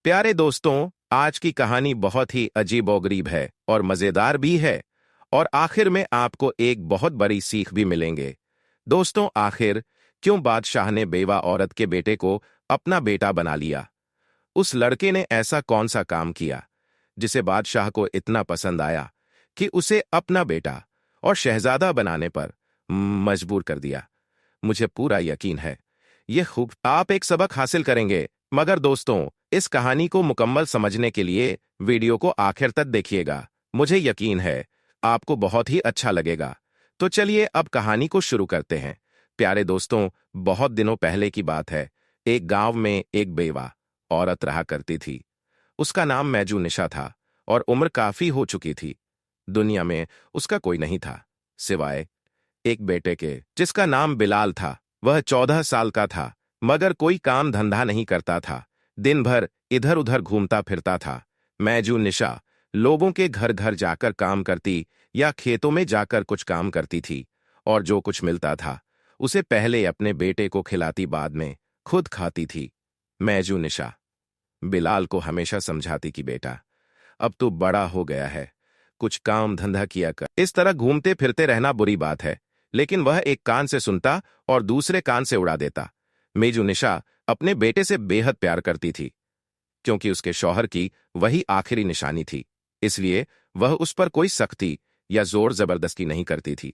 प्यारे दोस्तों, आज की कहानी बहुत ही अजीबोगरीब है और मजेदार भी है। और आखिर में आपको एक बहुत बड़ी सीख भी मिलेंगे। दोस्तों, आखिर क्यों बादशाह ने बेवा औरत के बेटे को अपना बेटा बना लिया? उस लड़के ने ऐसा कौन सा काम किया जिसे बादशाह को इतना पसंद आया कि उसे अपना बेटा और शहजादा बनाने पर मजबूर कर दिया? मुझे पूरा यकीन है ये खूब आप एक सबक हासिल करेंगे। मगर दोस्तों, इस कहानी को मुकम्मल समझने के लिए वीडियो को आखिर तक देखिएगा। मुझे यकीन है आपको बहुत ही अच्छा लगेगा। तो चलिए अब कहानी को शुरू करते हैं। प्यारे दोस्तों, बहुत दिनों पहले की बात है। एक गांव में एक बेवा औरत रहा करती थी। उसका नाम मैजू निशा था और उम्र काफी हो चुकी थी। दुनिया में उसका कोई नहीं था सिवाय एक बेटे के, जिसका नाम बिलाल था। वह 14 साल का था, मगर कोई काम धंधा नहीं करता था। दिन भर इधर उधर घूमता फिरता था। मैजू निशा लोगों के घर घर जाकर काम करती या खेतों में जाकर कुछ काम करती थी, और जो कुछ मिलता था उसे पहले अपने बेटे को खिलाती, बाद में खुद खाती थी। मैजू निशा बिलाल को हमेशा समझाती कि बेटा, अब तू बड़ा हो गया है, कुछ काम धंधा किया कर। इस तरह घूमते फिरते रहना बुरी बात है। लेकिन वह एक कान से सुनता और दूसरे कान से उड़ा देता। मेजू निशा अपने बेटे से बेहद प्यार करती थी, क्योंकि उसके शौहर की वही आखिरी निशानी थी। इसलिए वह उस पर कोई सख्ती या जोर जबरदस्ती नहीं करती थी।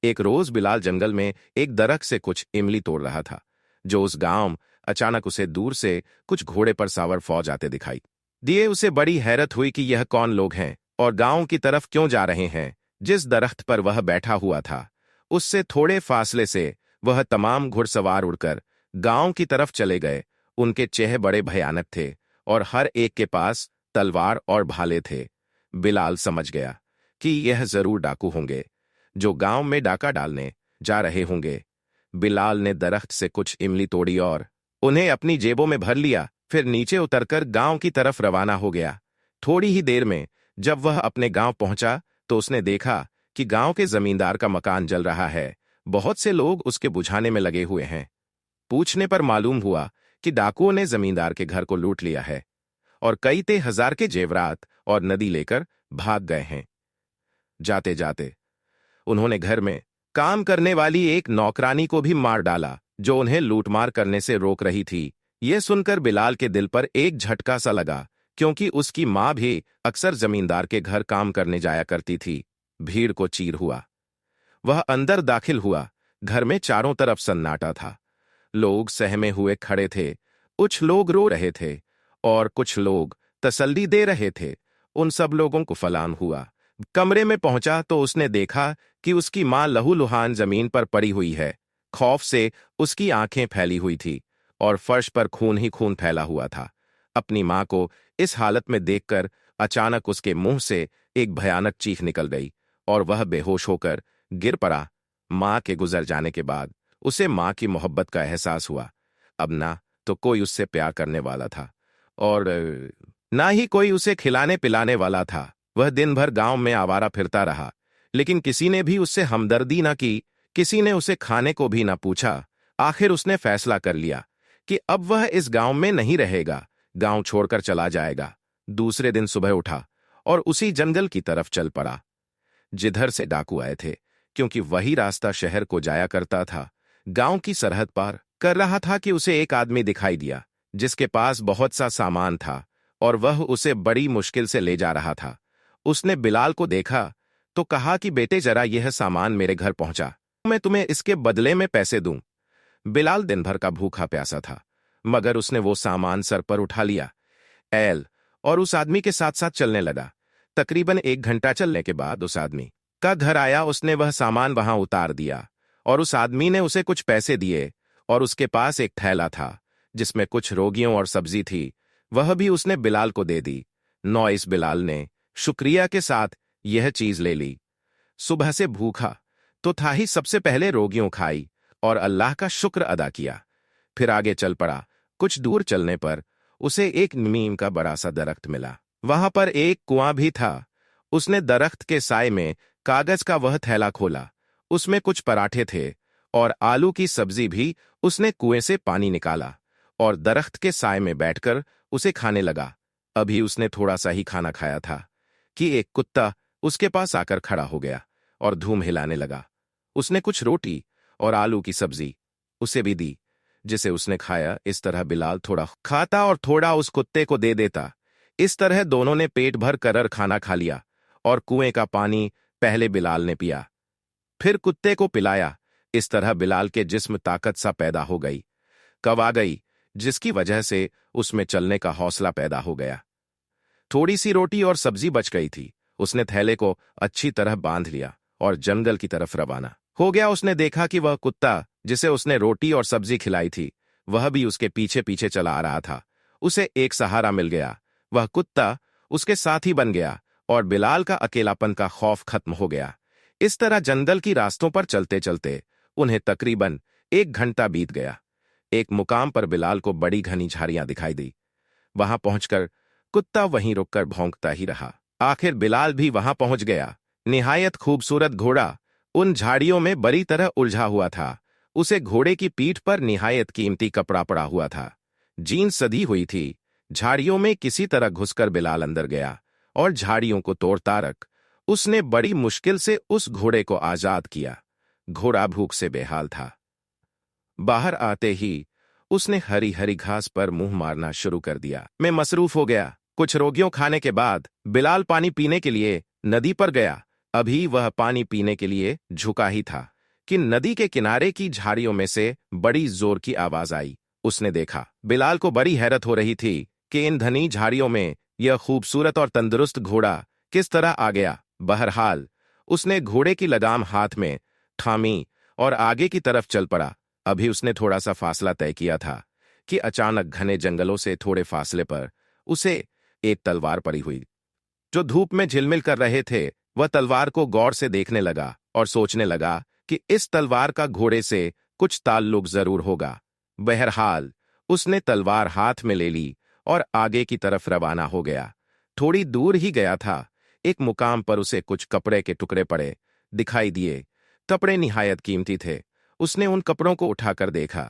एक रोज बिलाल जंगल में एक दरख्त से कुछ इमली तोड़ रहा था, जो उस गांव अचानक उसे दूर से कुछ घोड़े पर सावर फौज आते दिखाई दिए। उसे बड़ी हैरत हुई कि यह कौन लोग हैं और गांव की तरफ क्यों जा रहे हैं। जिस दरख्त पर वह बैठा हुआ था, उससे थोड़े फासले से वह तमाम घुड़सवार उड़कर गांव की तरफ चले गए। उनके चेहरे बड़े भयानक थे और हर एक के पास तलवार और भाले थे। बिलाल समझ गया कि यह जरूर डाकू होंगे, जो गांव में डाका डालने जा रहे होंगे। बिलाल ने दरख्त से कुछ इमली तोड़ी और उन्हें अपनी जेबों में भर लिया। फिर नीचे उतरकर गांव की तरफ रवाना हो गया। थोड़ी ही देर में जब वह अपने गांव पहुंचा तो उसने देखा कि गांव के जमींदार का मकान जल रहा है। बहुत से लोग उसके बुझाने में लगे हुए हैं। पूछने पर मालूम हुआ कि डाकुओं ने जमींदार के घर को लूट लिया है और कई हजार के जेवरात और नदी लेकर भाग गए हैं। जाते जाते उन्होंने घर में काम करने वाली एक नौकरानी को भी मार डाला, जो उन्हें लूटमार करने से रोक रही थी। यह सुनकर बिलाल के दिल पर एक झटका सा लगा, क्योंकि उसकी मां भी अक्सर जमींदार के घर काम करने जाया करती थी। भीड़ को चीर हुआ। वह अंदर दाखिल हुआ। घर में चारों तरफ सन्नाटा था। लोग सहमे हुए खड़े थे। कुछ लोग रो रहे थे और कुछ लोग तसल्ली दे रहे थे। उन सब लोगों को फलान हुआ। कमरे में पहुंचा तो उसने देखा कि उसकी मां लहूलुहान जमीन पर पड़ी हुई है। खौफ से उसकी आंखें फैली हुई थी और फर्श पर खून ही खून फैला हुआ था। अपनी मां को इस हालत में देखकर अचानक उसके मुंह से एक भयानक चीख निकल गई और वह बेहोश होकर गिर पड़ा। मां के गुजर जाने के बाद उसे मां की मोहब्बत का एहसास हुआ। अब ना तो कोई उससे प्यार करने वाला था और ना ही कोई उसे खिलाने पिलाने वाला था। वह दिन भर गांव में आवारा फिरता रहा, लेकिन किसी ने भी उससे हमदर्दी ना की, किसी ने उसे खाने को भी ना पूछा। आखिर उसने फैसला कर लिया कि अब वह इस गांव में नहीं रहेगा, गांव छोड़कर चला जाएगा। दूसरे दिन सुबह उठा और उसी जंगल की तरफ चल पड़ा जिधर से डाकू आए थे, क्योंकि वही रास्ता शहर को जाया करता था। गांव की सरहद पार कर रहा था कि उसे एक आदमी दिखाई दिया, जिसके पास बहुत सा सामान था और वह उसे बड़ी मुश्किल से ले जा रहा था। उसने बिलाल को देखा तो कहा कि बेटे, जरा यह सामान मेरे घर पहुंचा, मैं तुम्हें इसके बदले में पैसे दूं। बिलाल दिन भर का भूखा प्यासा था, मगर उसने वो सामान सर पर उठा लिया और उस आदमी के साथ साथ चलने लगा। तकरीबन 1 घंटा चलने के बाद उस आदमी का घर आया। उसने वह सामान वहां उतार दिया और उस आदमी ने उसे कुछ पैसे दिए और उसके पास एक थैला था जिसमें कुछ रोगियों और सब्जी थी। वह भी उसने बिलाल को दे दी। इस बिलाल ने शुक्रिया के साथ यह चीज ले ली। सुबह से भूखा तो था ही, सबसे पहले रोगियों खाई और अल्लाह का शुक्र अदा किया। फिर आगे चल पड़ा। कुछ दूर चलने पर उसे एक नीम का बड़ा सा दरख्त मिला। वहां पर एक कुआं भी था। उसने दरख्त के साए में कागज का वह थैला खोला। उसमें कुछ पराठे थे और आलू की सब्जी भी। उसने कुएं से पानी निकाला और दरख्त के साए में बैठकर उसे खाने लगा। अभी उसने थोड़ा सा ही खाना खाया था कि एक कुत्ता उसके पास आकर खड़ा हो गया और धूम हिलाने लगा। उसने कुछ रोटी और आलू की सब्जी उसे भी दी, जिसे उसने खाया। इस तरह बिलाल थोड़ा खाता और थोड़ा उस कुत्ते को दे देता। इस तरह दोनों ने पेट भर कर खाना खा लिया और कुएं का पानी पहले बिलाल ने पिया, फिर कुत्ते को पिलाया। इस तरह बिलाल के जिस्म ताकत सा पैदा हो गई, कब आ गई, जिसकी वजह से उसमें चलने का हौसला पैदा हो गया। थोड़ी सी रोटी और सब्जी बच गई थी। उसने थैले को अच्छी तरह बांध लिया और जंगल की तरफ रवाना हो गया। उसने देखा कि वह कुत्ता जिसे उसने रोटी और सब्जी खिलाई थी, वह भी उसके पीछे पीछे चला आ रहा था। उसे एक सहारा मिल गया, वह कुत्ता उसके साथी बन गया और बिलाल का अकेलापन का खौफ खत्म हो गया। इस तरह जंगल की रास्तों पर चलते चलते उन्हें तकरीबन 1 घंटा बीत गया। एक मुकाम पर बिलाल को बड़ी घनी झाड़ियां दिखाई दी। वहां पहुंचकर कुत्ता वहीं रुककर भौंकता ही रहा। आखिर बिलाल भी वहां पहुंच गया। निहायत खूबसूरत घोड़ा उन झाड़ियों में बड़ी तरह उलझा हुआ था। उसे घोड़े की पीठ पर निहायत कीमती कपड़ा पड़ा हुआ था। जीन सधी हुई थी। झाड़ियों में किसी तरह घुसकर बिलाल अंदर गया और झाड़ियों को तोड़ता रख उसने बड़ी मुश्किल से उस घोड़े को आजाद किया। घोड़ा भूख से बेहाल था। बाहर आते ही उसने हरी हरी घास पर मुंह मारना शुरू कर दिया। मैं मसरूफ हो गया। कुछ रोगियों खाने के बाद बिलाल पानी पीने के लिए नदी पर गया। अभी वह पानी पीने के लिए झुका ही था कि नदी के किनारे की झाड़ियों में से बड़ी जोर की आवाज आई। उसने देखा। बिलाल को बड़ी हैरत हो रही थी कि इन घनी झाड़ियों में यह खूबसूरत और तंदुरुस्त घोड़ा किस तरह आ गया। बहरहाल उसने घोड़े की लगाम हाथ में थामी और आगे की तरफ चल पड़ा। अभी उसने थोड़ा सा फासला तय किया था कि अचानक घने जंगलों से थोड़े फासले पर उसे एक तलवार पड़ी हुई। जो धूप में झिलमिल कर रहे थे, वह तलवार को गौर से देखने लगा और सोचने लगा कि इस तलवार का घोड़े से कुछ ताल्लुक जरूर होगा। बहरहाल उसने तलवार हाथ में ले ली और आगे की तरफ रवाना हो गया। थोड़ी दूर ही गया था, एक मुकाम पर उसे कुछ कपड़े के टुकड़े पड़े दिखाई दिए। कपड़े निहायत कीमती थे। उसने उन कपड़ों को उठाकर देखा।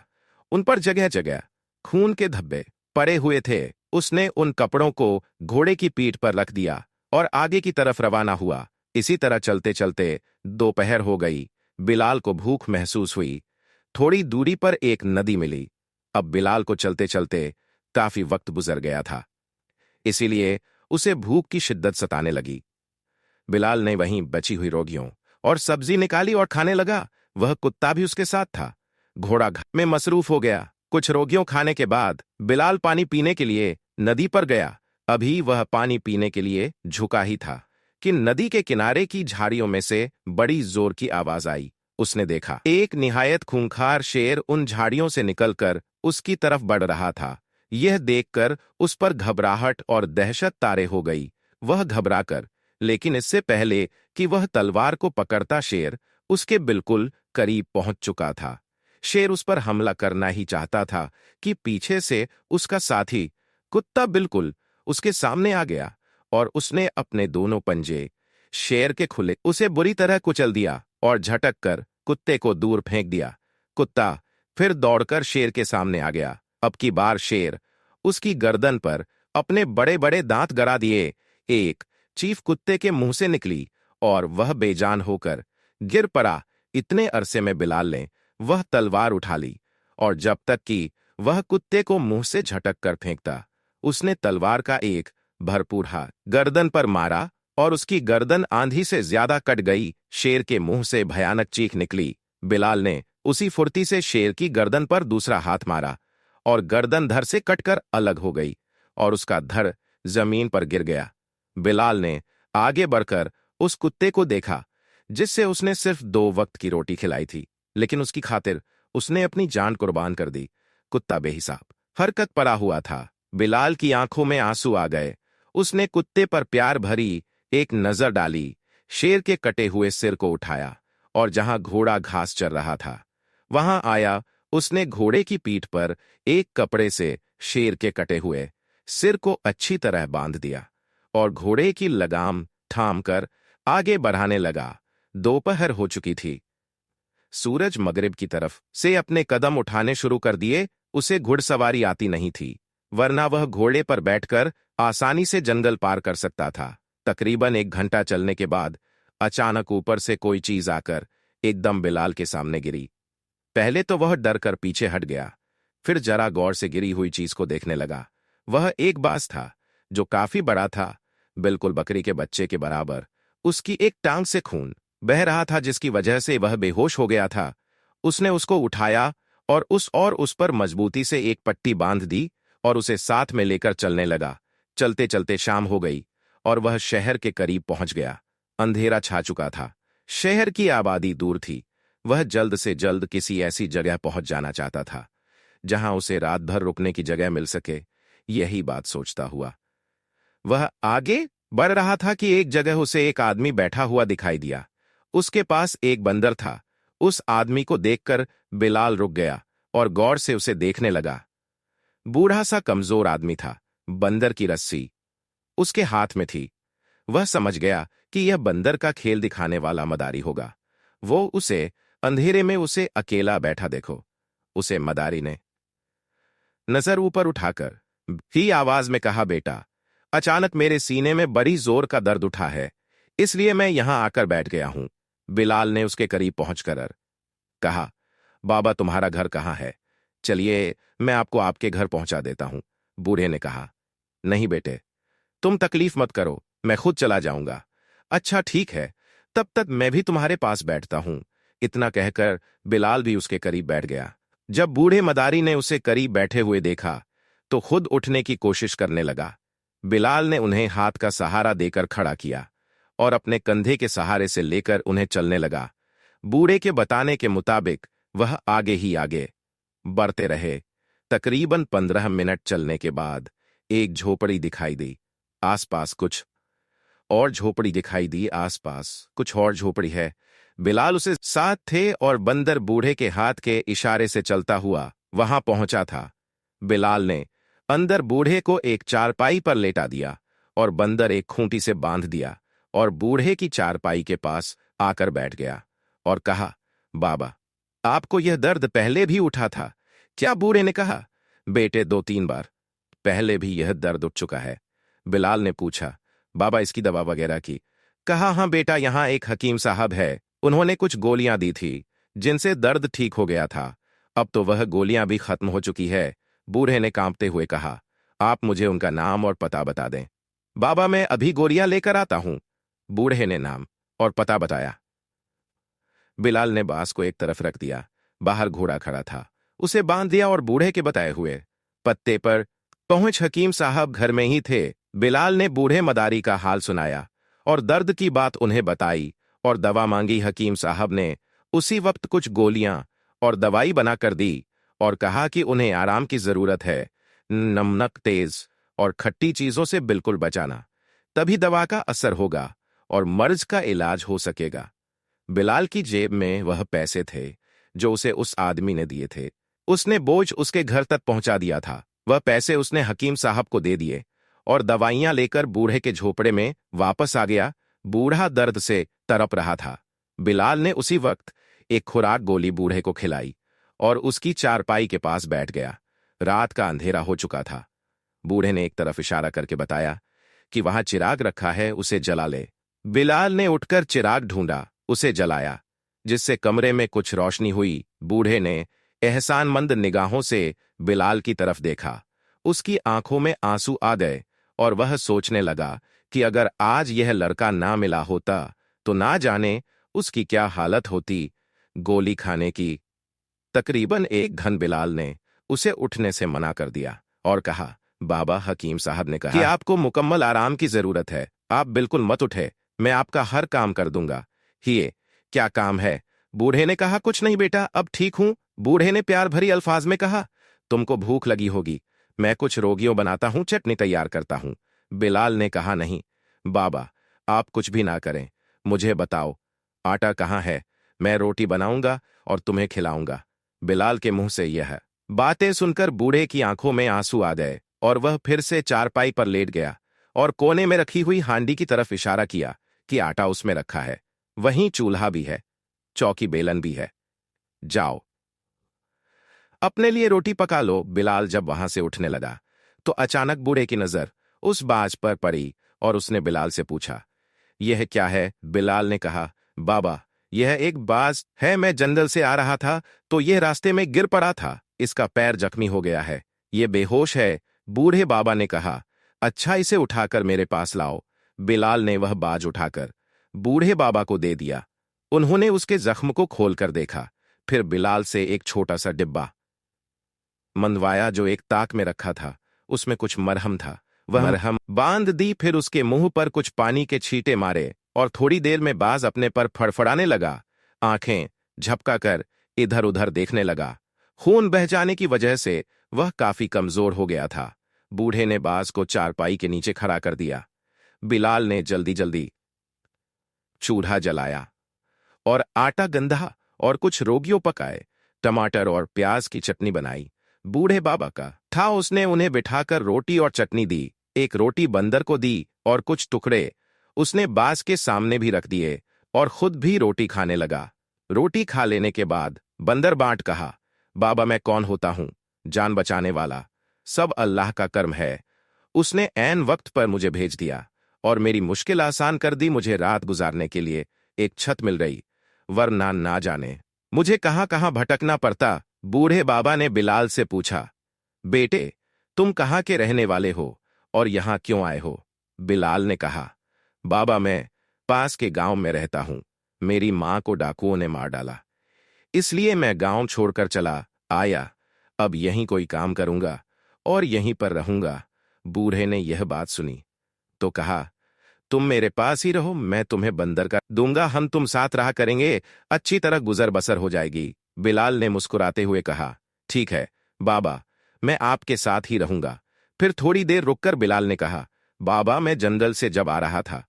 उन पर जगह जगह खून के धब्बे पड़े हुए थे। उसने उन कपड़ों को घोड़े की पीठ पर रख दिया और आगे की तरफ रवाना हुआ। इसी तरह चलते चलते दोपहर हो गई। बिलाल को भूख महसूस हुई। थोड़ी दूरी पर एक नदी मिली। अब बिलाल को चलते चलते काफी वक्त गुजर गया था, इसीलिए उसे भूख की शिद्दत सताने लगी। बिलाल ने वहीं बची हुई रोटियों और सब्जी निकाली और खाने लगा। वह कुत्ता भी उसके साथ था। घोड़ा में मसरूफ हो गया। कुछ रोटियों खाने के बाद बिलाल पानी पीने के लिए नदी पर गया। अभी वह पानी पीने के लिए झुका ही था कि नदी के किनारे की झाड़ियों में से बड़ी जोर की आवाज आई। उसने देखा एक निहायत खूंखार शेर उन झाड़ियों से निकलकर उसकी तरफ बढ़ रहा था। यह देखकर उस पर घबराहट और दहशत तारे हो गई। वह घबराकर, लेकिन इससे पहले कि वह तलवार को पकड़ता शेर उसके बिल्कुल करीब पहुंच चुका था। शेर उस पर हमला करना ही चाहता था कि पीछे से उसका साथी कुत्ता बिल्कुल उसके सामने आ गया और उसने अपने दोनों पंजे शेर के खुले उसे बुरी तरह कुचल दिया और झटक कर कुत्ते को दूर फेंक दिया। कुत्ता फिर दौड़कर शेर के सामने आ गया। अब की बार शेर उसकी गर्दन पर अपने बड़े बड़े दांत गड़ा दिए। एक चीख कुत्ते के मुंह से निकली और वह बेजान होकर गिर पड़ा। इतने अरसे में बिलाल ने वह तलवार उठा ली और जब तक कि वह कुत्ते को मुंह से झटक कर फेंकता, उसने तलवार का एक भरपूर हाथ गर्दन पर मारा और उसकी गर्दन आंधी से ज्यादा कट गई। शेर के मुंह से भयानक चीख निकली। बिलाल ने उसी फुर्ती से शेर की गर्दन पर दूसरा हाथ मारा और गर्दन धड़ से कटकर अलग हो गई और उसका धड़ जमीन पर गिर गया। बिलाल ने आगे बढ़कर उस कुत्ते को देखा जिससे उसने सिर्फ 2 वक्त की रोटी खिलाई थी, लेकिन उसकी खातिर उसने अपनी जान कुर्बान कर दी। कुत्ता बेहिसाब हरकत पड़ा हुआ था। बिलाल की आंखों में आंसू आ गए। उसने कुत्ते पर प्यार भरी एक नजर डाली, शेर के कटे हुए सिर को उठाया और जहां घोड़ा घास चर रहा था वहां आया। उसने घोड़े की पीठ पर एक कपड़े से शेर के कटे हुए सिर को अच्छी तरह बांध दिया और घोड़े की लगाम थाम कर आगे बढ़ाने लगा। दोपहर हो चुकी थी। सूरज मगरिब की तरफ से अपने कदम उठाने शुरू कर दिए। उसे घुड़सवारी आती नहीं थी। वरना वह घोड़े पर बैठकर आसानी से जंगल पार कर सकता था। तकरीबन 1 घंटा चलने के बाद अचानक ऊपर से कोई चीज आकर एकदम बिलाल के सामने गिरी। पहले तो वह डर कर पीछे हट गया, फिर जरा गौर से गिरी हुई चीज को देखने लगा। वह एक बाज था जो काफी बड़ा था, बिल्कुल बकरी के बच्चे के बराबर। उसकी एक टांग से खून बह रहा था, जिसकी वजह से वह बेहोश हो गया था। उसने उसको उठाया और उस पर मजबूती से एक पट्टी बांध दी और उसे साथ में लेकर चलने लगा। चलते चलते शाम हो गई और वह शहर के करीब पहुंच गया। अंधेरा छा चुका था, शहर की आबादी दूर थी। वह जल्द से जल्द किसी ऐसी जगह पहुंच जाना चाहता था जहां उसे रात भर रुकने की जगह मिल सके। यही बात सोचता हुआ वह आगे बढ़ रहा था कि एक जगह उसे एक आदमी बैठा हुआ दिखाई दिया। उसके पास एक बंदर था। उस आदमी को देखकर बिलाल रुक गया और गौर से उसे देखने लगा। बूढ़ा सा कमजोर आदमी था। बंदर की रस्सी उसके हाथ में थी। वह समझ गया कि यह बंदर का खेल दिखाने वाला मदारी होगा। वो उसे अंधेरे में उसे अकेला बैठा देखो। उसे मदारी ने नजर ऊपर उठाकर भी आवाज में कहा, बेटा, अचानक मेरे सीने में बड़ी जोर का दर्द उठा है, इसलिए मैं यहां आकर बैठ गया हूं। बिलाल ने उसके करीब पहुंचकर कहा, बाबा, तुम्हारा घर कहाँ है? चलिए मैं आपको आपके घर पहुंचा देता हूं। बूढ़े ने कहा, नहीं बेटे, तुम तकलीफ मत करो, मैं खुद चला जाऊंगा। अच्छा ठीक है, तब तक मैं भी तुम्हारे पास बैठता हूं। इतना कहकर बिलाल भी उसके करीब बैठ गया। जब बूढ़े मदारी ने उसे करीब बैठे हुए देखा तो खुद उठने की कोशिश करने लगा। बिलाल ने उन्हें हाथ का सहारा देकर खड़ा किया और अपने कंधे के सहारे से लेकर उन्हें चलने लगा। बूढ़े के बताने के मुताबिक वह आगे ही आगे बढ़ते रहे। तकरीबन 15 मिनट चलने के बाद एक झोपड़ी दिखाई दी। आसपास कुछ और झोपड़ी दिखाई दी। आसपास कुछ और झोपड़ी है। बिलाल उसे साथ थे और बंदर बूढ़े के हाथ के इशारे से चलता हुआ वहां पहुंचा था। बिलाल ने अंदर बूढ़े को एक चारपाई पर लेटा दिया और बंदर एक खूंटी से बांध दिया और बूढ़े की चारपाई के पास आकर बैठ गया और कहा, बाबा, आपको यह दर्द पहले भी उठा था क्या? बूढ़े ने कहा, बेटे, 2-3 बार पहले भी यह दर्द उठ चुका है। बिलाल ने पूछा, बाबा, इसकी दवा वगैरह की? कहा, हाँ बेटा, यहां एक हकीम साहब है, उन्होंने कुछ गोलियां दी थी जिनसे दर्द ठीक हो गया था। अब तो वह गोलियां भी खत्म हो चुकी है। बूढ़े ने कांपते हुए कहा, आप मुझे उनका नाम और पता बता दें। बाबा, मैं अभी गोलियां लेकर आता हूं। बूढ़े ने नाम और पता बताया। बिलाल ने बांस को एक तरफ रख दिया। बाहर घोड़ा खड़ा था, उसे बांध दिया और बूढ़े के बताए हुए पत्ते पर पहुंच हकीम साहब घर में ही थे। बिलाल ने बूढ़े मदारी का हाल सुनाया और दर्द की बात उन्हें बताई और दवा मांगी। हकीम साहब ने उसी वक्त कुछ गोलियां और दवाई बनाकर दी और कहा कि उन्हें आराम की जरूरत है। नमक, तेज और खट्टी चीजों से बिल्कुल बचाना, तभी दवा का असर होगा और मर्ज का इलाज हो सकेगा। बिलाल की जेब में वह पैसे थे जो उसे उस आदमी ने दिए थे। उसने बोझ उसके घर तक पहुंचा दिया था। वह पैसे उसने हकीम साहब को दे दिए और दवाइयां लेकर बूढ़े के झोपड़े में वापस आ गया। बूढ़ा दर्द से तड़प रहा था। बिलाल ने उसी वक्त एक खुराक गोली बूढ़े को खिलाई और उसकी चारपाई के पास बैठ गया। रात का अंधेरा हो चुका था। बूढ़े ने एक तरफ इशारा करके बताया कि वहां चिराग रखा है, उसे जला ले। बिलाल ने उठकर चिराग ढूंढा, उसे जलाया, जिससे कमरे में कुछ रोशनी हुई। बूढ़े ने एहसानमंद निगाहों से बिलाल की तरफ देखा। उसकी आंखों में आंसू आ गए और वह सोचने लगा कि अगर आज यह लड़का ना मिला होता तो ना जाने उसकी क्या हालत होती गोली खाने की। तकरीबन 1 घंटे बिलाल ने उसे उठने से मना कर दिया और कहा, बाबा, हकीम साहब ने कहा कि आपको मुकम्मल आराम की जरूरत है, आप बिल्कुल मत उठे, मैं आपका हर काम कर दूंगा। ये क्या काम है? बूढ़े ने कहा, कुछ नहीं बेटा, अब ठीक हूं। बूढ़े ने प्यार भरी अल्फाज में कहा, तुमको भूख लगी होगी, मैं कुछ रोगियों बनाता हूं, चटनी तैयार करता हूं। बिलाल ने कहा, नहीं बाबा, आप कुछ भी ना करें, मुझे बताओ आटा कहाँ है, मैं रोटी बनाऊंगा और तुम्हें खिलाऊंगा। बिलाल के मुंह से यह बातें सुनकर बूढ़े की आंखों में आंसू आ गए और वह फिर से चारपाई पर लेट गया और कोने में रखी हुई हांडी की तरफ इशारा किया कि आटा उसमें रखा है, वहीं चूल्हा भी है, चौकी बेलन भी है, जाओ अपने लिए रोटी पका लो। बिलाल जब वहां से उठने लगा तो अचानक बूढ़े की नजर उस बाज पर पड़ी और उसने बिलाल से पूछा, यह क्या है? बिलाल ने कहा, बाबा, यह एक बाज है। मैं जंगल से आ रहा था तो यह रास्ते में गिर पड़ा था। इसका पैर जख्मी हो गया है, ये बेहोश है। बूढ़े बाबा ने कहा, अच्छा, इसे उठाकर मेरे पास लाओ। बिलाल ने वह बाज उठाकर बूढ़े बाबा को दे दिया। उन्होंने उसके जख्म को खोलकर देखा, फिर बिलाल से एक छोटा सा डिब्बा मंदवाया जो एक ताक में रखा था। उसमें कुछ मरहम था। वह मरहम बांध दी, फिर उसके मुंह पर कुछ पानी के छींटे मारे और थोड़ी देर में बाज अपने पर फड़फड़ाने लगा। आंखें झपका कर इधर उधर देखने लगा। खून बह जाने की वजह से वह काफी कमजोर हो गया था। बूढ़े ने बाज को चारपाई के नीचे खड़ा कर दिया। बिलाल ने जल्दी जल्दी चूल्हा जलाया और आटा गंधा और कुछ रोगियों पकाए। टमाटर और प्याज की चटनी बनाई। बूढ़े बाबा का था, उसने उन्हें बिठाकर रोटी और चटनी दी। एक रोटी बंदर को दी और कुछ टुकड़े उसने बाज के सामने भी रख दिए और खुद भी रोटी खाने लगा। रोटी खा लेने के बाद बंदर बांट कहा, बाबा, मैं कौन होता हूं? जान बचाने वाला। सब अल्लाह का कर्म है। उसने ऐन वक्त पर मुझे भेज दिया और मेरी मुश्किल आसान कर दी। मुझे रात गुजारने के लिए एक छत मिल गई, वरना ना जाने मुझे कहां कहां भटकना पड़ता। बूढ़े बाबा ने बिलाल से पूछा, बेटे, तुम कहां के रहने वाले हो और यहां क्यों आए हो? बिलाल ने कहा, बाबा, मैं पास के गांव में रहता हूं। मेरी मां को डाकुओं ने मार डाला, इसलिए मैं गांव छोड़कर चला आया। अब यहीं कोई काम करूंगा और यहीं पर रहूंगा। बूढ़े ने यह बात सुनी तो कहा, तुम मेरे पास ही रहो, मैं तुम्हें बंदर का दूंगा। हम तुम साथ रहा करेंगे, अच्छी तरह गुजर बसर हो जाएगी। बिलाल ने मुस्कुराते हुए कहा, ठीक है बाबा, मैं आपके साथ ही रहूंगा। फिर थोड़ी देर रुककर बिलाल ने कहा, बाबा, मैं जंगल से जब आ रहा था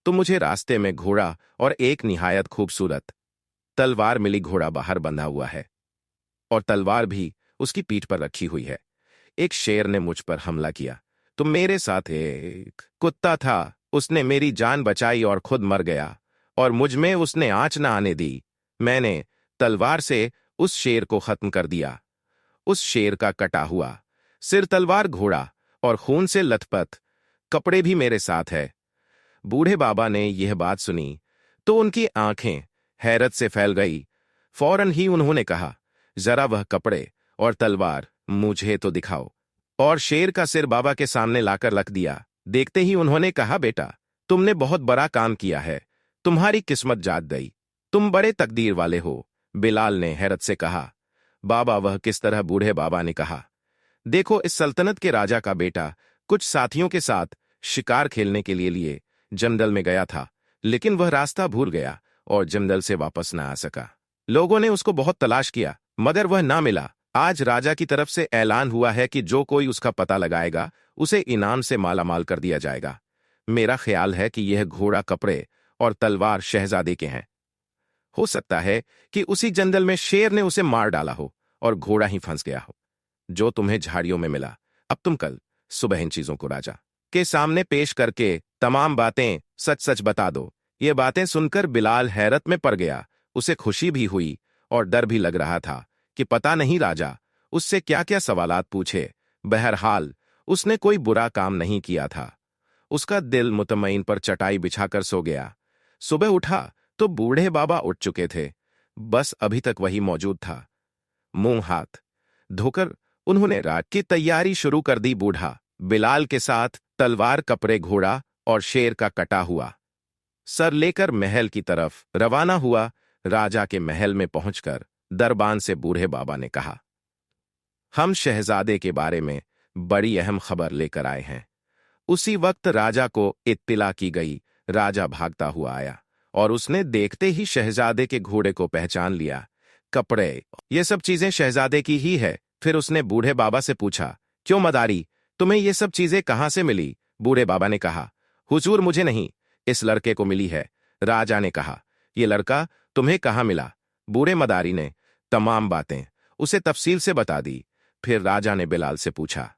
तो मुझे रास्ते में घोड़ा और एक निहायत खूबसूरत तलवार मिली। घोड़ा बाहर बंधा हुआ है और तलवार भी उसकी पीठ पर रखी हुई है। एक शेर ने मुझ पर हमला किया तो मेरे साथ एक कुत्ता था। उसने मेरी जान बचाई और खुद मर गया और मुझ में उसने आंच न आने दी। मैंने तलवार से उस शेर को खत्म कर दिया। उस शेर का कटा हुआ सिर, तलवार, घोड़ा और खून से लथपथ कपड़े भी मेरे साथ है। बूढ़े बाबा ने यह बात सुनी तो उनकी आंखें हैरत से फैल गई। फौरन ही उन्होंने कहा, जरा वह कपड़े और तलवार मुझे तो दिखाओ। और शेर का सिर बाबा के सामने लाकर रख दिया। देखते ही उन्होंने कहा, बेटा, तुमने बहुत बड़ा काम किया है। तुम्हारी किस्मत जाग गई। तुम बड़े तकदीर वाले हो। बिलाल ने हैरत से कहा, बाबा, वह किस तरह? बूढ़े बाबा ने कहा, देखो, इस सल्तनत के राजा का बेटा कुछ साथियों के साथ शिकार खेलने के लिए जंगल में गया था, लेकिन वह रास्ता भूल गया और जंगल से वापस न आ सका। लोगों ने उसको बहुत तलाश किया मगर वह ना मिला। आज राजा की तरफ से ऐलान हुआ है कि जो कोई उसका पता लगाएगा उसे इनाम से मालामाल कर दिया जाएगा। मेरा ख्याल है कि यह घोड़ा, कपड़े और तलवार शहजादे के हैं। हो सकता है कि उसी जंगल में शेर ने उसे मार डाला हो और घोड़ा ही फंस गया हो। जो तुम्हें झाड़ियों में मिला, अब तुम कल सुबह इन चीजों को राजा के सामने पेश करके तमाम बातें सच सच बता दो। ये बातें सुनकर बिलाल हैरत में पड़ गया। उसे खुशी भी हुई और डर भी लग रहा था कि पता नहीं राजा उससे क्या क्या सवालात पूछे। बहरहाल उसने कोई बुरा काम नहीं किया था। उसका दिल मुतमईन पर चटाई बिछाकर सो गया। सुबह उठा तो बूढ़े बाबा उठ चुके थे। बस अभी तक वही मौजूद था। मुंह हाथ धोकर उन्होंने रात की तैयारी शुरू कर दी। बूढ़ा बिलाल के साथ तलवार, कपड़े, घोड़ा और शेर का कटा हुआ सर लेकर महल की तरफ रवाना हुआ। राजा के महल में पहुंचकर दरबान से बूढ़े बाबा ने कहा, हम शहजादे के बारे में बड़ी अहम खबर लेकर आए हैं। उसी वक्त राजा को इत्तिला की गई। राजा भागता हुआ आया और उसने देखते ही शहजादे के घोड़े को पहचान लिया। कपड़े, ये सब चीजें शहजादे की ही है। फिर उसने बूढ़े बाबा से पूछा, क्यों मदारी, तुम्हें ये सब चीजें कहां से मिली? बूढ़े बाबा ने कहा, हुजूर, मुझे नहीं, इस लड़के को मिली है। राजा ने कहा, ये लड़का तुम्हें कहां मिला? बूढ़े मदारी ने तमाम बातें उसे तफसील से बता दी। फिर राजा ने बिलाल से पूछा,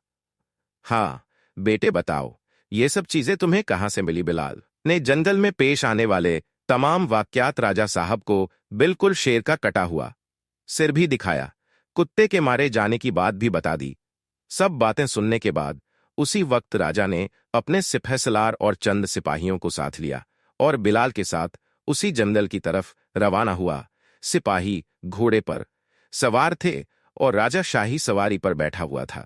हाँ बेटे, बताओ, ये सब चीजें तुम्हें कहां से मिली? बिलाल ने जंगल में पेश आने वाले तमाम वाकयात राजा साहब को बिल्कुल शेर का कटा हुआ सिर भी दिखाया, कुत्ते के मारे जाने की बात भी बता दी। सब बातें सुनने के बाद उसी वक्त राजा ने अपने सिपहसालार और चंद सिपाहियों को साथ लिया और बिलाल के साथ उसी जंगल की तरफ रवाना हुआ। सिपाही घोड़े पर सवार थे और राजा शाही सवारी पर बैठा हुआ था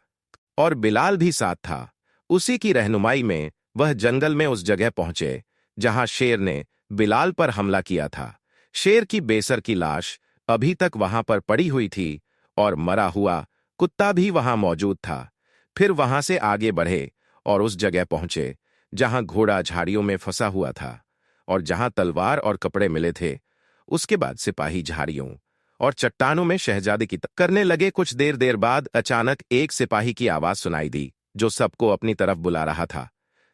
और बिलाल भी साथ था। उसी की रहनुमाई में वह जंगल में उस जगह पहुंचे जहां शेर ने बिलाल पर हमला किया था। शेर की बेसर की लाश अभी तक वहां पर पड़ी हुई थी और मरा हुआ कुत्ता भी वहां मौजूद था। फिर वहां से आगे बढ़े और उस जगह पहुंचे जहां घोड़ा झाड़ियों में फंसा हुआ था और जहां तलवार और कपड़े मिले थे। उसके बाद सिपाही झाड़ियों और चट्टानों में शहजादे की करने लगे। कुछ देर बाद अचानक एक सिपाही की आवाज सुनाई दी जो सबको अपनी तरफ बुला रहा था।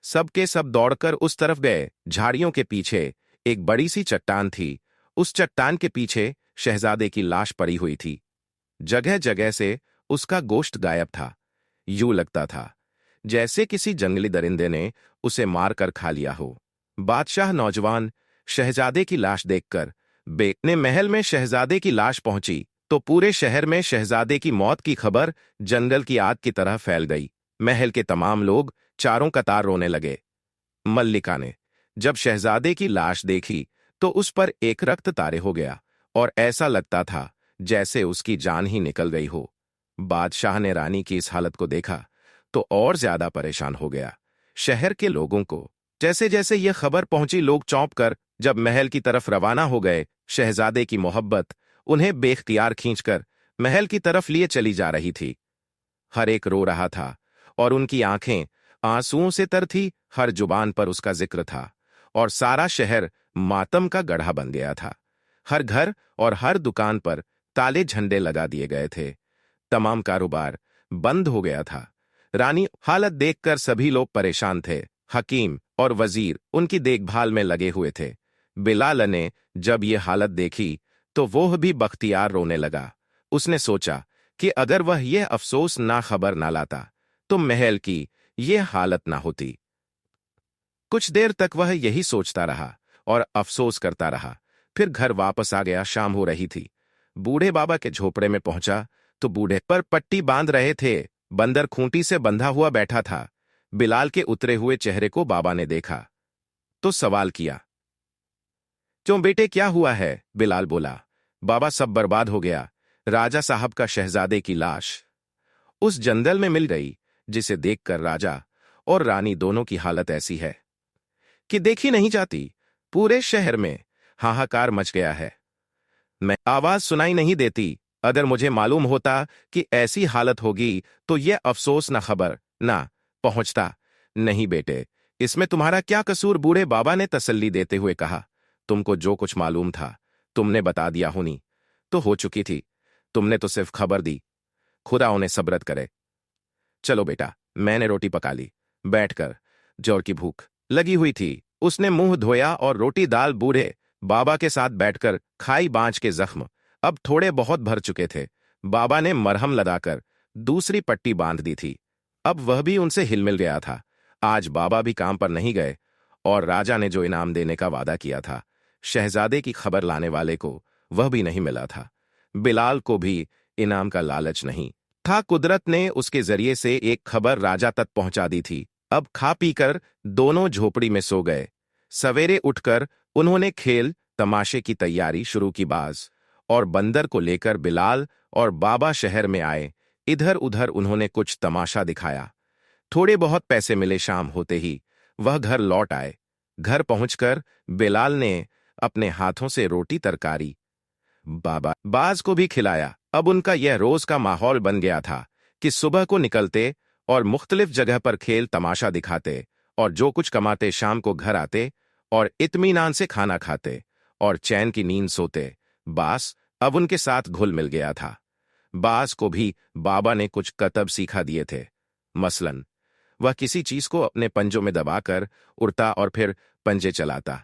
सबके सब दौड़कर उस तरफ गए। झाड़ियों के पीछे एक बड़ी सी चट्टान थी। उस चट्टान के पीछे शहजादे की लाश पड़ी हुई थी। जगह जगह से उसका गोश्त गायब था। यूं लगता था जैसे किसी जंगली दरिंदे ने उसे मारकर खा लिया हो। बादशाह नौजवान शहजादे की लाश देखकर बेने महल में शहजादे की लाश पहुंची तो पूरे शहर में शहजादे की मौत की खबर जंगल की आग की तरह फैल गई। महल के तमाम लोग चारों कतार रोने लगे। मल्लिका ने जब शहजादे की लाश देखी तो उस पर एक रक्त तारे हो गया और ऐसा लगता था जैसे उसकी जान ही निकल गई हो। बादशाह ने रानी की इस हालत को देखा तो और ज्यादा परेशान हो गया। शहर के लोगों को जैसे जैसे यह खबर पहुंची, लोग चौंक कर जब महल की तरफ रवाना हो गए। शहजादे की मोहब्बत उन्हें बेख्तियार खींचकर महल की तरफ लिए चली जा रही थी। हर एक रो रहा था और उनकी आंखें आंसुओं से तर थी। हर जुबान पर उसका जिक्र था और सारा शहर मातम का गढ़ा बन गया था। हर घर और हर दुकान पर ताले झंडे लगा दिए गए थे। तमाम कारोबार बंद हो गया था। रानी हालत देखकर सभी लोग परेशान थे। हकीम और वजीर उनकी देखभाल में लगे हुए थे। बिलाल ने जब ये हालत देखी तो वह भी बख्तियार रोने लगा। उसने सोचा कि अगर वह यह अफसोस ना खबर ना लाता तो महल की यह हालत ना होती। कुछ देर तक वह यही सोचता रहा और अफसोस करता रहा। फिर घर वापस आ गया। शाम हो रही थी। बूढ़े बाबा के झोपड़े में पहुंचा तो बूढ़े पर पट्टी बांध रहे थे। बंदर खूंटी से बंधा हुआ बैठा था। बिलाल के उतरे हुए चेहरे को बाबा ने देखा तो सवाल किया, क्यों बेटे, क्या हुआ है? बिलाल बोला, बाबा सब बर्बाद हो गया। राजा साहब का शहजादे की लाश उस जंगल में मिल गई जिसे देखकर राजा और रानी दोनों की हालत ऐसी है कि देखी नहीं जाती। पूरे शहर में हाहाकार मच गया है। मैं आवाज सुनाई नहीं देती। अगर मुझे मालूम होता कि ऐसी हालत होगी तो यह अफसोस ना खबर ना पहुंचता। नहीं बेटे, इसमें तुम्हारा क्या कसूर? बूढ़े बाबा ने तसल्ली देते हुए कहा, तुमको जो कुछ मालूम था तुमने बता दिया। होनी तो हो चुकी थी, तुमने तो सिर्फ खबर दी। खुदा उन्हें सब्रत करे। चलो बेटा, मैंने रोटी पका ली। बैठकर, जोर की भूख लगी हुई थी। उसने मुंह धोया और रोटी दाल बूढ़े बाबा के साथ बैठकर खाई। बांझ के जख्म अब थोड़े बहुत भर चुके थे। बाबा ने मरहम लगाकर दूसरी पट्टी बांध दी थी। अब वह भी उनसे हिलमिल गया था। आज बाबा भी काम पर नहीं गए और राजा ने जो इनाम देने का वादा किया था शहजादे की खबर लाने वाले को, वह भी नहीं मिला था। बिलाल को भी इनाम का लालच नहीं था। कुदरत ने उसके जरिए से एक खबर राजा तक पहुंचा दी थी। अब खा पीकर दोनों झोपड़ी में सो गए। सवेरे उठकर उन्होंने खेल तमाशे की तैयारी शुरू की। बाज और बंदर को लेकर बिलाल और बाबा शहर में आए। इधर उधर उन्होंने कुछ तमाशा दिखाया। थोड़े बहुत पैसे मिले। शाम होते ही वह घर लौट आए। घर पहुंचकर बिलाल ने अपने हाथों से रोटी तरकारी बाबा बाज को भी खिलाया। अब उनका यह रोज का माहौल बन गया था कि सुबह को निकलते और मुख्तलिफ जगह पर खेल तमाशा दिखाते और जो कुछ कमाते शाम को घर आते और इत्मीनान से खाना खाते और चैन की नींद सोते। बास अब उनके साथ घुल मिल गया था। बास को भी बाबा ने कुछ कतब सिखा दिए थे। मसलन वह किसी चीज को अपने पंजों में दबाकर उड़ता और फिर पंजे चलाता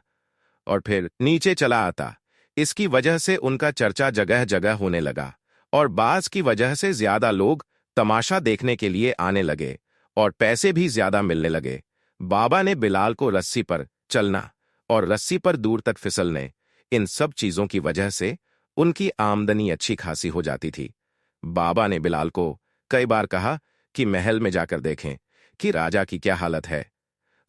और फिर नीचे चला आता। इसकी वजह से उनका चर्चा जगह जगह होने लगा और बास की वजह से ज्यादा लोग तमाशा देखने के लिए आने लगे और पैसे भी ज्यादा मिलने लगे। बाबा ने बिलाल को रस्सी पर चलना और रस्सी पर दूर तक फिसलने, इन सब चीजों की वजह से उनकी आमदनी अच्छी खासी हो जाती थी। बाबा ने बिलाल को कई बार कहा कि महल में जाकर देखें कि राजा की क्या हालत है।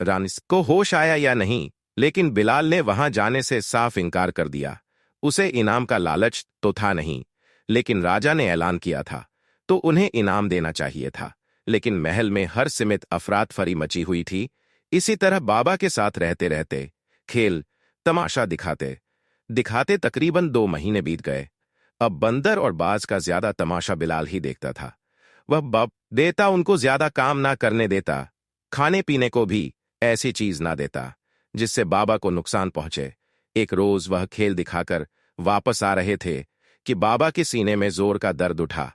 रानी को होश आया या नहीं, लेकिन बिलाल ने वहां जाने से साफ इनकार कर दिया। उसे इनाम का लालच तो था नहीं, लेकिन राजा ने ऐलान किया था तो उन्हें इनाम देना चाहिए था। लेकिन महल में हर सिमत अफरातफरी मची हुई थी। इसी तरह बाबा के साथ रहते रहते खेल तमाशा दिखाते दिखाते तकरीबन 2 महीने बीत गए। अब बंदर और बाज का ज्यादा तमाशा बिलाल ही देखता था। वह बाप देता उनको ज्यादा काम ना करने देता, खाने पीने को भी ऐसी चीज ना देता जिससे बाबा को नुकसान पहुंचे। एक रोज वह खेल दिखाकर वापस आ रहे थे कि बाबा के सीने में जोर का दर्द उठा।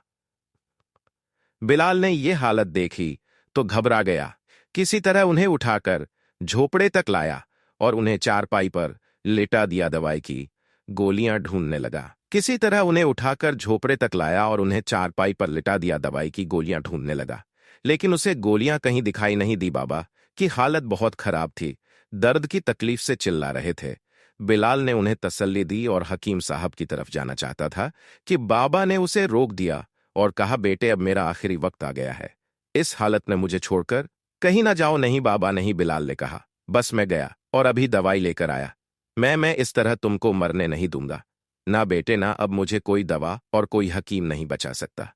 बिलाल ने यह हालत देखी तो घबरा गया। किसी तरह उन्हें उठाकर झोपड़े तक लाया और उन्हें चारपाई पर लिटा दिया। दवाई की गोलियां ढूंढने लगा। किसी तरह उन्हें उठाकर झोपड़े तक लाया और उन्हें चारपाई पर लिटा दिया। दवाई की गोलियां ढूंढने लगा, लेकिन उसे गोलियां कहीं दिखाई नहीं दी। बाबा की हालत बहुत खराब थी, दर्द की तकलीफ से चिल्ला रहे थे। बिलाल ने उन्हें तसल्ली दी और हकीम साहब की तरफ जाना चाहता था कि बाबा ने उसे रोक दिया और कहा, बेटे अब मेरा आखिरी वक्त आ गया है, इस हालत में मुझे छोड़कर कहीं ना जाओ। नहीं बाबा नहीं, बिलाल ने कहा, बस मैं गया और अभी दवाई लेकर आया। मैं इस तरह तुमको मरने नहीं दूंगा। ना बेटे ना, अब मुझे कोई दवा और कोई हकीम नहीं बचा सकता।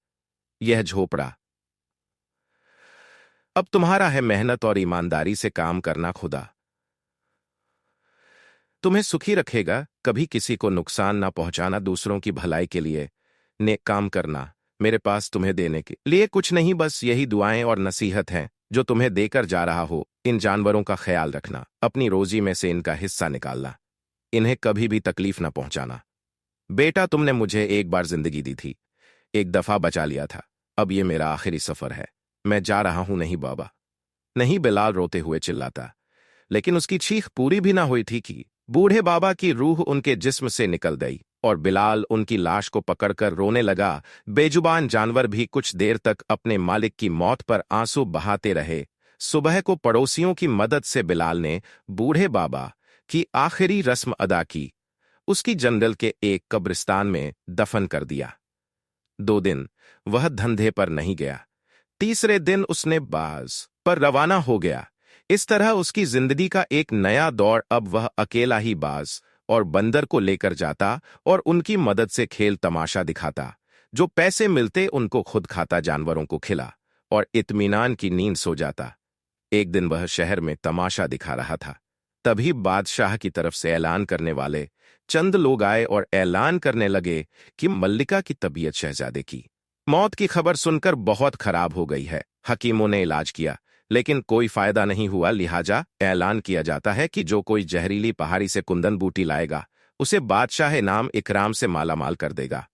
यह झोपड़ा अब तुम्हारा है। मेहनत और ईमानदारी से काम करना, खुदा तुम्हें सुखी रखेगा। कभी किसी को नुकसान ना पहुंचाना, दूसरों की भलाई के लिए नेक काम करना। मेरे पास तुम्हें देने के लिए कुछ नहीं, बस यही दुआएं और नसीहत हैं जो तुम्हें देकर जा रहा हो। इन जानवरों का ख्याल रखना, अपनी रोजी में से इनका हिस्सा निकालना, इन्हें कभी भी तकलीफ ना पहुंचाना। बेटा तुमने मुझे एक बार जिंदगी दी थी, एक दफा बचा लिया था, अब ये मेरा आखिरी सफर है, मैं जा रहा हूं। नहीं बाबा नहीं, बिलाल रोते हुए चिल्लाता, लेकिन उसकी चीख पूरी भी ना हुई थी कि बूढ़े बाबा की रूह उनके जिस्म से निकल गई और बिलाल उनकी लाश को पकड़कर रोने लगा। बेजुबान जानवर भी कुछ देर तक अपने मालिक की मौत पर आंसू बहाते रहे। सुबह को पड़ोसियों की मदद से बिलाल ने बूढ़े बाबा की आखिरी रस्म अदा की, उसकी जंगल के एक कब्रिस्तान में दफन कर दिया। 2 दिन वह धंधे पर नहीं गया। तीसरे दिन उसने बाज पर रवाना हो गया। इस तरह उसकी जिंदगी का एक नया दौर। अब वह अकेला ही बाज और बंदर को लेकर जाता और उनकी मदद से खेल तमाशा दिखाता। जो पैसे मिलते उनको खुद खाता, जानवरों को खिला और इत्मीनान की नींद सो जाता। एक दिन वह शहर में तमाशा दिखा रहा था, तभी बादशाह की तरफ से ऐलान करने वाले चंद लोग आए और ऐलान करने लगे कि मल्लिका की तबीयत शहजादे की मौत की खबर सुनकर बहुत खराब हो गई है। हकीमों ने इलाज किया, लेकिन कोई फायदा नहीं हुआ। लिहाजा ऐलान किया जाता है कि जो कोई जहरीली पहाड़ी से कुंदन बूटी लाएगा, उसे बादशाह नाम इकराम से मालामाल कर देगा।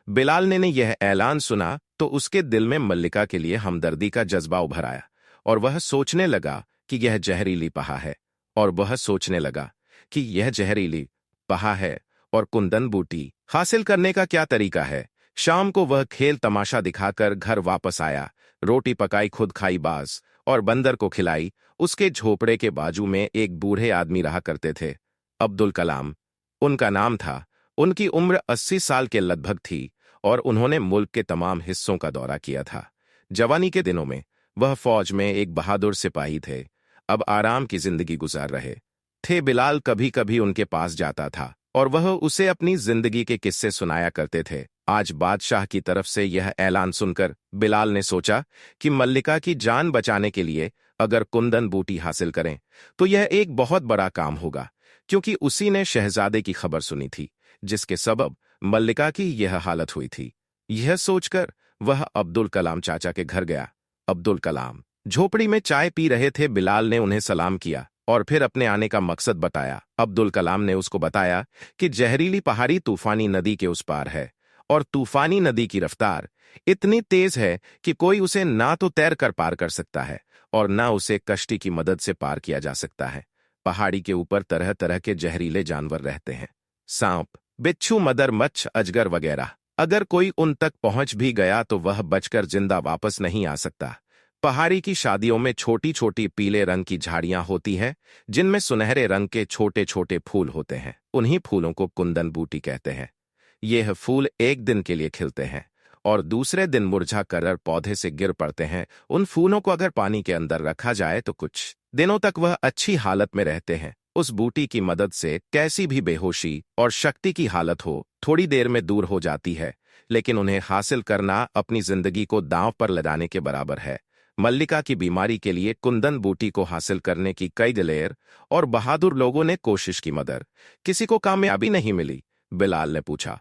बिलाल ने यह ऐलान सुना तो उसके दिल में मल्लिका के लिए हमदर्दी का जज्बा उभर आया और वह सोचने लगा कि यह जहरीली पहा है, और वह सोचने लगा कि यह जहरीली पहा है और कुंदन बूटी हासिल करने का क्या तरीका है। शाम को वह खेल तमाशा दिखाकर घर वापस आया। रोटी पकाई, खुद खाई, बाज और बंदर को खिलाई। उसके झोपड़े के बाजू में एक बूढ़े आदमी रहा करते थे, अब्दुल कलाम उनका नाम था। उनकी उम्र 80 साल के लगभग थी और उन्होंने मुल्क के तमाम हिस्सों का दौरा किया था। जवानी के दिनों में वह फौज में एक बहादुर सिपाही थे। अब आराम की जिंदगी गुजार रहे थे। बिलाल कभी कभी उनके पास जाता था और वह उसे अपनी जिंदगी के किस्से सुनाया करते थे। आज बादशाह की तरफ से यह ऐलान सुनकर बिलाल ने सोचा कि मल्लिका की जान बचाने के लिए अगर कुंदन बूटी हासिल करें तो यह एक बहुत बड़ा काम होगा, क्योंकि उसी ने शहजादे की खबर सुनी थी जिसके सबब मल्लिका की यह हालत हुई थी। यह सोचकर वह अब्दुल कलाम चाचा के घर गया। अब्दुल कलाम झोपड़ी में चाय पी रहे थे। बिलाल ने उन्हें सलाम किया और फिर अपने आने का मकसद बताया। अब्दुल कलाम ने उसको बताया कि जहरीली पहाड़ी तूफानी नदी के उस पार है और तूफानी नदी की रफ्तार इतनी तेज है कि कोई उसे ना तो तैर कर पार कर सकता है और ना उसे कश्ती की मदद से पार किया जा सकता है। पहाड़ी के ऊपर तरह तरह के जहरीले जानवर रहते हैं, सांप, बिच्छू, मगरमच्छ, अजगर वगैरह। अगर कोई उन तक पहुंच भी गया तो वह बचकर जिंदा वापस नहीं आ सकता। पहाड़ी की शादियों में छोटी छोटी पीले रंग की झाड़ियां होती हैं जिनमें सुनहरे रंग के छोटे छोटे फूल होते हैं। उन्हीं फूलों को कुंदन बूटी कहते हैं। यह फूल एक दिन के लिए खिलते हैं और दूसरे दिन मुरझा कर पौधे से गिर पड़ते हैं। उन फूलों को अगर पानी के अंदर रखा जाए तो कुछ दिनों तक वह अच्छी हालत में रहते हैं। उस बूटी की मदद से कैसी भी बेहोशी और शक्ति की हालत हो थोड़ी देर में दूर हो जाती है, लेकिन उन्हें हासिल करना अपनी जिंदगी को दांव पर लगाने के बराबर है। मल्लिका की बीमारी के लिए कुंदन बूटी को हासिल करने की कई दिलेर और बहादुर लोगों ने कोशिश की, मगर किसी को कामयाबी नहीं मिली। बिलाल ने पूछा,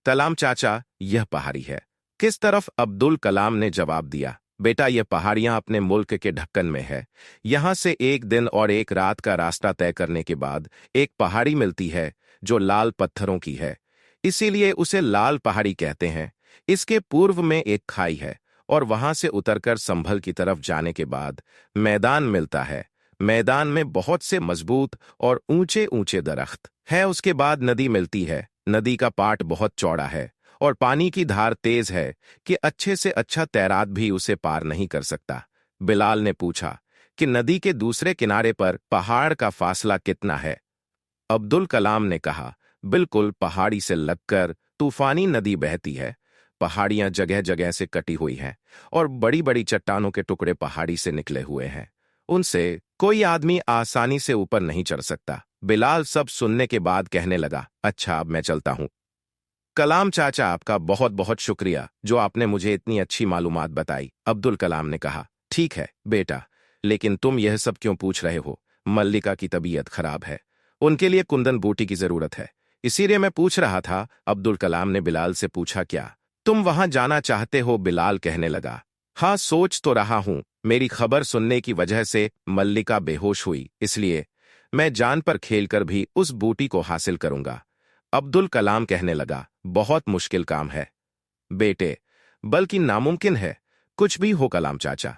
कलाम चाचा, यह पहाड़ी है किस तरफ? अब्दुल कलाम ने जवाब दिया, बेटा, यह पहाड़ियां अपने मुल्क के ढक्कन में है। यहां से एक दिन और एक रात का रास्ता तय करने के बाद एक पहाड़ी मिलती है जो लाल पत्थरों की है, इसीलिए उसे लाल पहाड़ी कहते हैं। इसके पूर्व में एक खाई है और वहां से उतरकर संभल की तरफ जाने के बाद मैदान मिलता है। मैदान में बहुत से मजबूत और ऊंचे ऊंचे दरख्त है। उसके बाद नदी मिलती है। नदी का पाट बहुत चौड़ा है और पानी की धार तेज है कि अच्छे से अच्छा तैराक भी उसे पार नहीं कर सकता। बिलाल ने पूछा कि नदी के दूसरे किनारे पर पहाड़ का फासला कितना है? अब्दुल कलाम ने कहा, बिल्कुल पहाड़ी से लगकर तूफानी नदी बहती है। पहाड़ियां जगह जगह से कटी हुई हैं और बड़ी बड़ी चट्टानों के टुकड़े पहाड़ी से निकले हुए हैं। उनसे कोई आदमी आसानी से ऊपर नहीं चढ़ सकता। बिलाल सब सुनने के बाद कहने लगा, अच्छा, अब मैं चलता हूं। कलाम चाचा, आपका बहुत बहुत शुक्रिया जो आपने मुझे इतनी अच्छी मालूमात बताई। अब्दुल कलाम ने कहा, ठीक है बेटा, लेकिन तुम यह सब क्यों पूछ रहे हो? मल्लिका की तबीयत खराब है, उनके लिए कुंदन बूटी की जरूरत है, इसीलिए मैं पूछ रहा था। अब्दुल कलाम ने बिलाल से पूछा, क्या तुम वहां जाना चाहते हो? बिलाल कहने लगा, हाँ, सोच तो रहा हूं। मेरी खबर सुनने की वजह से मल्लिका बेहोश हुई, इसलिए मैं जान पर खेलकर भी उस बूटी को हासिल करूंगा। अब्दुल कलाम कहने लगा, बहुत मुश्किल काम है बेटे, बल्कि नामुमकिन है। कुछ भी हो कलाम चाचा,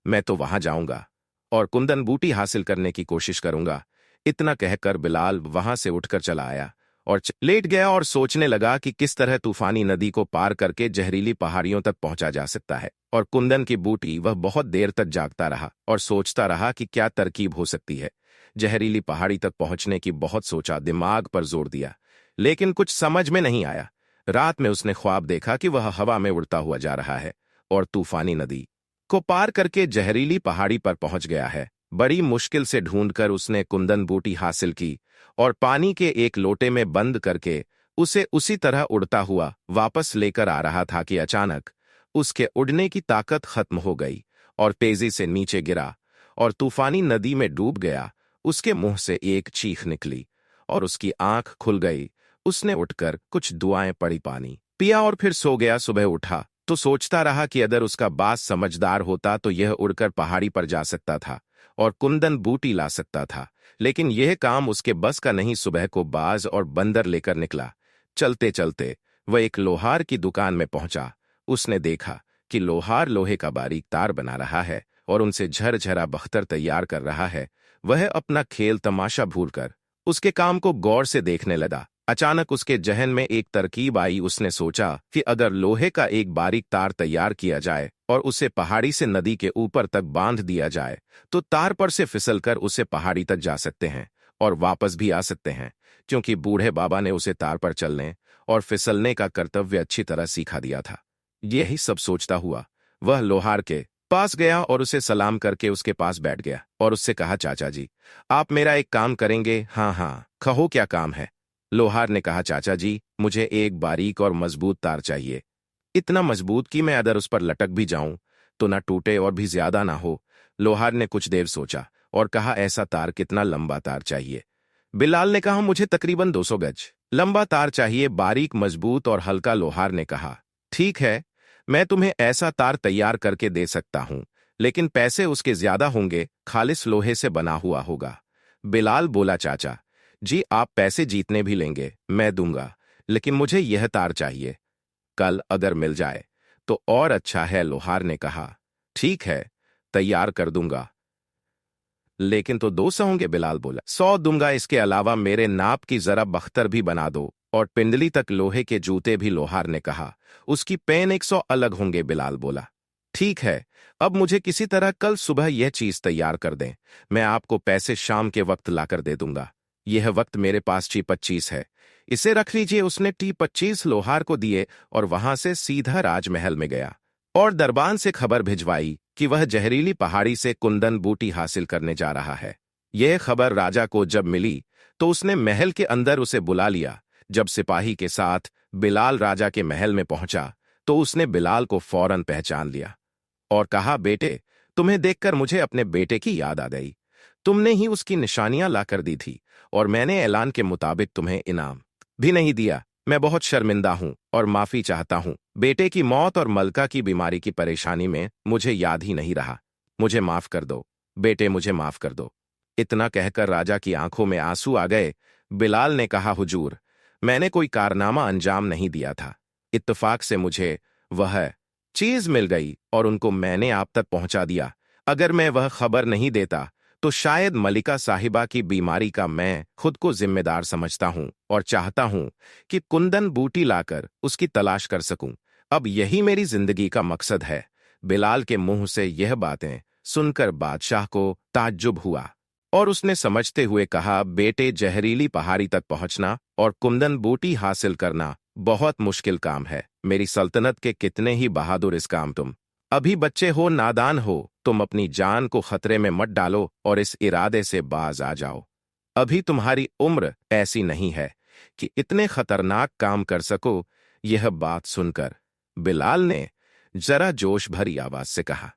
मैं तो वहां जाऊंगा और कुंदन बूटी हासिल करने की कोशिश करूंगा। इतना कहकर बिलाल वहां से उठकर चला आया और लेट गया और सोचने लगा कि किस तरह तूफानी नदी को पार करके जहरीली पहाड़ियों तक पहुंचा जा सकता है। और कुंदन की बूटी, वह बहुत देर तक जागता रहा और सोचता रहा कि क्या तरकीब हो सकती है। जहरीली पहाड़ी तक पहुंचने की बहुत सोचा, दिमाग पर जोर दिया, लेकिन कुछ समझ में नहीं आया। रात में उसने ख्वाब देखा कि वह हवा में उड़ता हुआ जा रहा है और तूफानी नदी को पार करके जहरीली पहाड़ी पर पहुंच गया है। बड़ी मुश्किल से ढूंढकर उसने कुंदन बूटी हासिल की और पानी के एक लोटे में बंद करके उसे उसी तरह उड़ता हुआ वापस लेकर आ रहा था कि अचानक उसके उड़ने की ताकत खत्म हो गई और तेजी से नीचे गिरा और तूफानी नदी में डूब गया। उसके मुंह से एक चीख निकली और उसकी आंख खुल गई। उसने उठकर कुछ दुआएं पढ़ी, पानी पिया और फिर सो गया। सुबह उठा तो सोचता रहा कि अगर उसका बास समझदार होता तो यह उड़कर पहाड़ी पर जा सकता था और कुंदन बूटी ला सकता था, लेकिन यह काम उसके बस का नहीं। सुबह को बाज और बंदर लेकर निकला। चलते चलते वह एक लोहार की दुकान में पहुंचा। उसने देखा कि लोहार लोहे का बारीक तार बना रहा है और उनसे झरझरा बख्तर तैयार कर रहा है। वह अपना खेल तमाशा भूलकर उसके काम को गौर से देखने लगा। अचानक उसके जहन में एक तरकीब आई। उसने सोचा कि अगर लोहे का एक बारीक तार तैयार किया जाए और उसे पहाड़ी से नदी के ऊपर तक बांध दिया जाए तो तार पर से फिसलकर उसे पहाड़ी तक जा सकते हैं और वापस भी आ सकते हैं, क्योंकि बूढ़े बाबा ने उसे तार पर चलने और फिसलने का कर्तव्य अच्छी तरह सिखा दिया था। यही सब सोचता हुआ वह लोहार के पास गया और उसे सलाम करके उसके पास बैठ गया और उससे कहा, चाचा जी, आप मेरा एक काम करेंगे? हाँ हाँ, कहो क्या काम है? लोहार ने कहा, चाचा जी, मुझे एक बारीक और मजबूत तार चाहिए, इतना मजबूत कि मैं अगर उस पर लटक भी जाऊं तो ना टूटे और भी ज्यादा ना हो। लोहार ने कुछ देर सोचा और कहा, ऐसा तार कितना लंबा तार चाहिए? बिलाल ने कहा, मुझे तकरीबन 200 गज लंबा तार चाहिए, बारीक, मजबूत और हल्का। लोहार ने कहा, ठीक है, मैं तुम्हें ऐसा तार तैयार करके दे सकता हूं, लेकिन पैसे उसके ज्यादा होंगे, खालिस लोहे से बना हुआ होगा। बिलाल बोला, चाचा जी, आप पैसे जीतने भी लेंगे, मैं दूंगा, लेकिन मुझे यह तार चाहिए। कल अगर मिल जाए तो और अच्छा है। लोहार ने कहा, ठीक है, तैयार कर दूंगा, लेकिन तो 200 होंगे। बिलाल बोला, 100 दूंगा, इसके अलावा मेरे नाप की जरा बख्तर भी बना दो और पिंडली तक लोहे के जूते भी। लोहार ने कहा, उसकी पेन 100 अलग होंगे। बिलाल बोला, ठीक है, अब मुझे किसी तरह कल सुबह यह चीज तैयार कर दें, मैं आपको पैसे शाम के वक्त लाकर दे दूंगा। यह वक्त मेरे पास 25 है, इसे रख लीजिए। उसने T25 लोहार को दिए और वहां से सीधा राजमहल में गया और दरबान से खबर भिजवाई कि वह जहरीली पहाड़ी से कुंदन बूटी हासिल करने जा रहा है। यह खबर राजा को जब मिली तो उसने महल के अंदर उसे बुला लिया। जब सिपाही के साथ बिलाल राजा के महल में पहुंचा तो उसने बिलाल को फौरन पहचान लिया और कहा, बेटे, तुम्हें देखकर मुझे अपने बेटे की याद आ गई। तुमने ही उसकी निशानियां लाकर दी थी और मैंने ऐलान के मुताबिक तुम्हें इनाम भी नहीं दिया। मैं बहुत शर्मिंदा हूं और माफी चाहता हूं। बेटे की मौत और मलका की बीमारी की परेशानी में मुझे याद ही नहीं रहा। मुझे माफ कर दो बेटे, मुझे माफ कर दो। इतना कहकर राजा की आंखों में आंसू आ गए। बिलाल ने कहा, हुजूर, मैंने कोई कारनामा अंजाम नहीं दिया था। इत्तेफाक से मुझे वह चीज मिल गई और उनको मैंने आप तक पहुंचा दिया। अगर मैं वह खबर नहीं देता तो शायद मलिका साहिबा की बीमारी का मैं खुद को जिम्मेदार समझता हूं और चाहता हूं कि कुंदन बूटी लाकर उसकी तलाश कर सकूं। अब यही मेरी जिंदगी का मकसद है। बिलाल के मुंह से यह बातें सुनकर बादशाह को ताज्जुब हुआ और उसने समझते हुए कहा, बेटे, जहरीली पहाड़ी तक पहुंचना और कुंदन बूटी हासिल करना बहुत मुश्किल काम है। मेरी सल्तनत के कितने ही बहादुर इस काम तुम अभी बच्चे हो, नादान हो। तुम अपनी जान को खतरे में मत डालो और इस इरादे से बाज आ जाओ। अभी तुम्हारी उम्र ऐसी नहीं है कि इतने खतरनाक काम कर सको। यह बात सुनकर बिलाल ने जरा जोश भरी आवाज से कहा,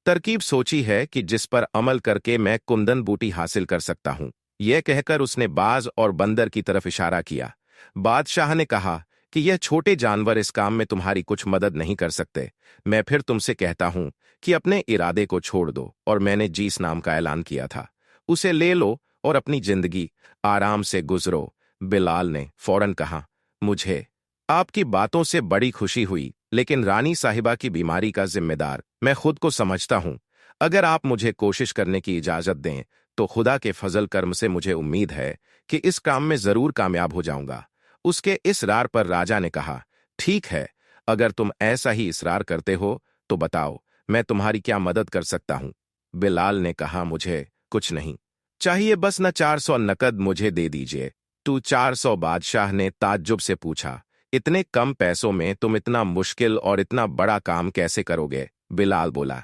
तरकीब सोची है कि जिस पर अमल करके मैं कुंदन बूटी हासिल कर सकता हूं। यह कहकर उसने बाज और बंदर की तरफ इशारा किया। बादशाह ने कहा कि यह छोटे जानवर इस काम में तुम्हारी कुछ मदद नहीं कर सकते। मैं फिर तुमसे कहता हूं कि अपने इरादे को छोड़ दो और मैंने जिस नाम का ऐलान किया था उसे ले लो और अपनी जिंदगी आराम से गुजरो। बिलाल ने फौरन कहा, मुझे आपकी बातों से बड़ी खुशी हुई, लेकिन रानी साहिबा की बीमारी का जिम्मेदार मैं खुद को समझता हूं। अगर आप मुझे कोशिश करने की इजाजत दें तो खुदा के फजल कर्म से मुझे उम्मीद है कि इस काम में जरूर कामयाब हो जाऊंगा। उसके इसरार पर राजा ने कहा, ठीक है, अगर तुम ऐसा ही इसरार करते हो तो बताओ, मैं तुम्हारी क्या मदद कर सकता हूं। बिलाल ने कहा, मुझे कुछ नहीं चाहिए, बस न 400 नकद मुझे दे दीजिए। तू 400? बादशाह ने ताज्जुब से पूछा, इतने कम पैसों में तुम इतना मुश्किल और इतना बड़ा काम कैसे करोगे? बिलाल बोला,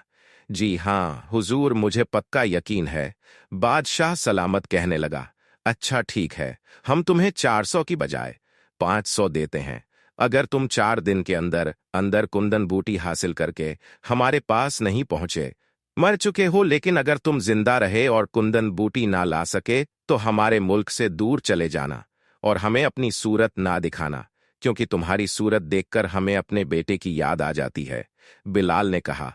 जी हां हुजूर, मुझे पक्का यकीन है। बादशाह सलामत कहने लगा, अच्छा ठीक है, हम तुम्हें 400 की बजाय 500 देते हैं। अगर तुम 4 दिन के अंदर अंदर कुंदन बूटी हासिल करके हमारे पास नहीं पहुंचे, मर चुके हो, लेकिन अगर तुम जिंदा रहे और कुंदन बूटी ना ला सके तो हमारे मुल्क से दूर चले जाना और हमें अपनी सूरत ना दिखाना, क्योंकि तुम्हारी सूरत देखकर हमें अपने बेटे की याद आ जाती है। बिलाल ने कहा,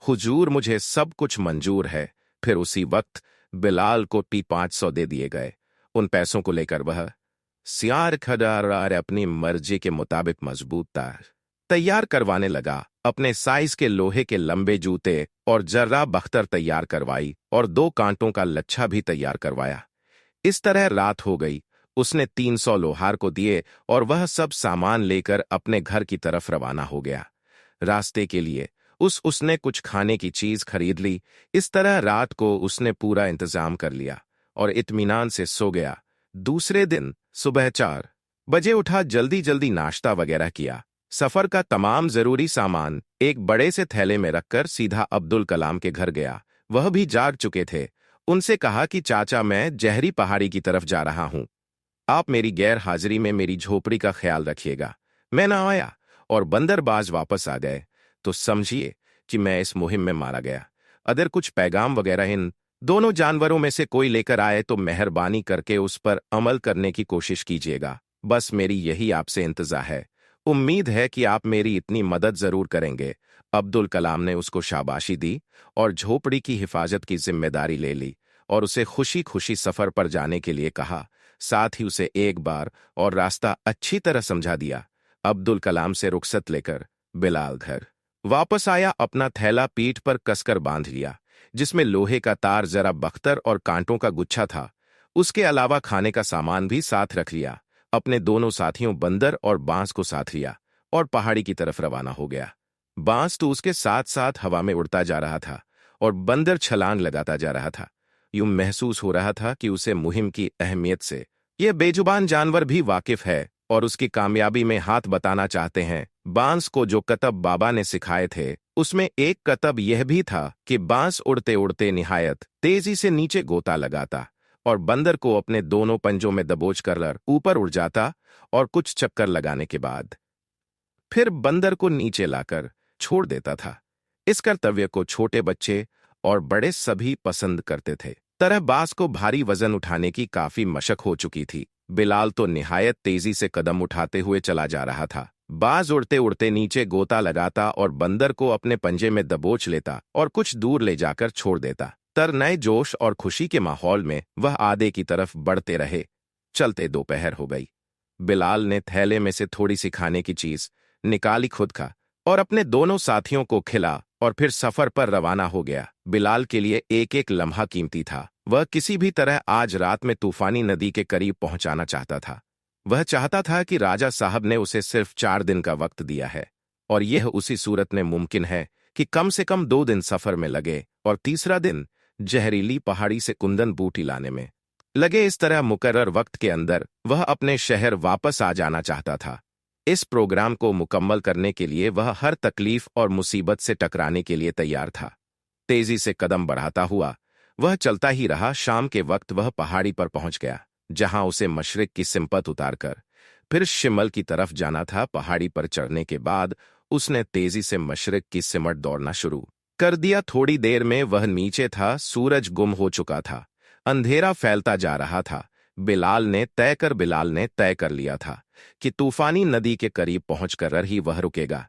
हुजूर, मुझे सब कुछ मंजूर है। फिर उसी वक्त बिलाल को T500 दे दिए गए। उन पैसों को लेकर वह सियार खदार अपनी मर्जी के मुताबिक मजबूत तार तैयार करवाने लगा। अपने साइज के लोहे के लंबे जूते और जर्रा बख्तर तैयार करवाई और 2 कांटों का लच्छा भी तैयार करवाया। इस तरह रात हो गई। उसने 300 लोहार को दिए और वह सब सामान लेकर अपने घर की तरफ रवाना हो गया। रास्ते के लिए उसने कुछ खाने की चीज खरीद ली। इस तरह रात को उसने पूरा इंतजाम कर लिया और इत्मीनान से सो गया। दूसरे दिन सुबह 4 बजे उठा, जल्दी जल्दी नाश्ता वगैरह किया। सफर का तमाम जरूरी सामान एक बड़े से थैले में रखकर सीधा अब्दुल कलाम के घर गया। वह भी जाग चुके थे। उनसे कहा कि चाचा, मैं जहरी पहाड़ी की तरफ जा रहा हूं। आप मेरी गैर हाजिरी में मेरी झोपड़ी का ख्याल रखिएगा। मैं ना आया और बंदरबाज वापस आ गए तो समझिए कि मैं इस मुहिम में मारा गया। अगर कुछ पैगाम वगैरह इन दोनों जानवरों में से कोई लेकर आए तो मेहरबानी करके उस पर अमल करने की कोशिश कीजिएगा। बस मेरी यही आपसे इंतजा है। उम्मीद है कि आप मेरी इतनी मदद जरूर करेंगे। अब्दुल कलाम ने उसको शाबाशी दी और झोपड़ी की हिफाजत की जिम्मेदारी ले ली और उसे खुशी खुशी सफर पर जाने के लिए कहा। साथ ही उसे एक बार और रास्ता अच्छी तरह समझा दिया। अब्दुल कलाम से रुखसत लेकर बिलाल घर वापस आया। अपना थैला पीठ पर कसकर बांध लिया, जिसमें लोहे का तार, जरा बख्तर और कांटों का गुच्छा था। उसके अलावा खाने का सामान भी साथ रख लिया। अपने दोनों साथियों बंदर और बांस को साथ लिया और पहाड़ी की तरफ रवाना हो गया। बांस तो उसके साथ साथ हवा में उड़ता जा रहा था और बंदर छलांग लगाता जा रहा था। यूं महसूस हो रहा था कि उसे मुहिम की अहमियत से यह बेजुबान जानवर भी वाकिफ है और उसकी कामयाबी में हाथ बताना चाहते हैं। बांस को जो कतब बाबा ने सिखाए थे उसमें एक कतब यह भी था कि बांस उड़ते उड़ते निहायत तेजी से नीचे गोता लगाता और बंदर को अपने दोनों पंजों में दबोच कर ऊपर उड़ जाता और कुछ चक्कर लगाने के बाद फिर बंदर को नीचे लाकर छोड़ देता था। इस कर्तव्य को छोटे बच्चे और बड़े सभी पसंद करते थे। तरह बांस को भारी वजन उठाने की काफी मशक हो चुकी थी। बिलाल तो निहायत तेजी से कदम उठाते हुए चला जा रहा था। बाज उड़ते उड़ते नीचे गोता लगाता और बंदर को अपने पंजे में दबोच लेता और कुछ दूर ले जाकर छोड़ देता। तर नए जोश और खुशी के माहौल में वह आधे की तरफ बढ़ते रहे। चलते दोपहर हो गई। बिलाल ने थैले में से थोड़ी सी खाने की चीज निकाली, खुद खा और अपने दोनों साथियों को खिला और फिर सफर पर रवाना हो गया। बिलाल के लिए एक एक लम्हा कीमती था। वह किसी भी तरह आज रात में तूफानी नदी के करीब पहुंचाना चाहता था। वह चाहता था कि राजा साहब ने उसे सिर्फ 4 दिन का वक्त दिया है और यह उसी सूरत में मुमकिन है कि कम से कम 2 दिन सफर में लगे और तीसरा दिन जहरीली पहाड़ी से कुंदन बूटी लाने में लगे। इस तरह मुकर्रर वक्त के अंदर वह अपने शहर वापस आ जाना चाहता था। इस प्रोग्राम को मुकम्मल करने के लिए वह हर तकलीफ और मुसीबत से टकराने के लिए तैयार था। तेजी से कदम बढ़ाता हुआ वह चलता ही रहा। शाम के वक्त वह पहाड़ी पर पहुंच गया जहां उसे मशरिक की सिमत उतारकर फिर शिमल की तरफ जाना था। पहाड़ी पर चढ़ने के बाद उसने तेजी से मशरिक की सिमट दौड़ना शुरू कर दिया। थोड़ी देर में वह नीचे था। सूरज गुम हो चुका था। अंधेरा फैलता जा रहा था। बिलाल ने तय कर लिया था कि तूफानी नदी के करीब पहुंचकर ही वह रुकेगा।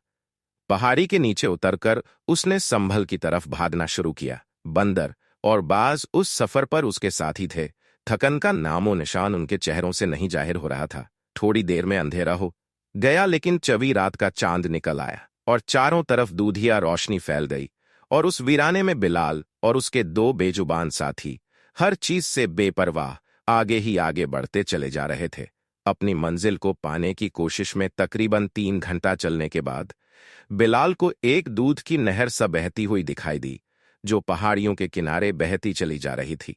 पहाड़ी के नीचे उतरकर उसने संभल की तरफ भागना शुरू किया। बंदर और बाज उस सफर पर उसके साथी थे। थकन का नामो निशान उनके चेहरों से नहीं जाहिर हो रहा था। थोड़ी देर में अंधेरा हो गया, लेकिन चवी रात का चांद निकल आया और चारों तरफ दूधिया रोशनी फैल गई और उस वीराने में बिलाल और उसके 2 बेजुबान साथी हर चीज से बेपरवाह आगे ही आगे बढ़ते चले जा रहे थे। अपनी मंजिल को पाने की कोशिश में तकरीबन 3 घंटा चलने के बाद बिलाल को एक दूध की नहर सा बहती हुई दिखाई दी जो पहाड़ियों के किनारे बहती चली जा रही थी।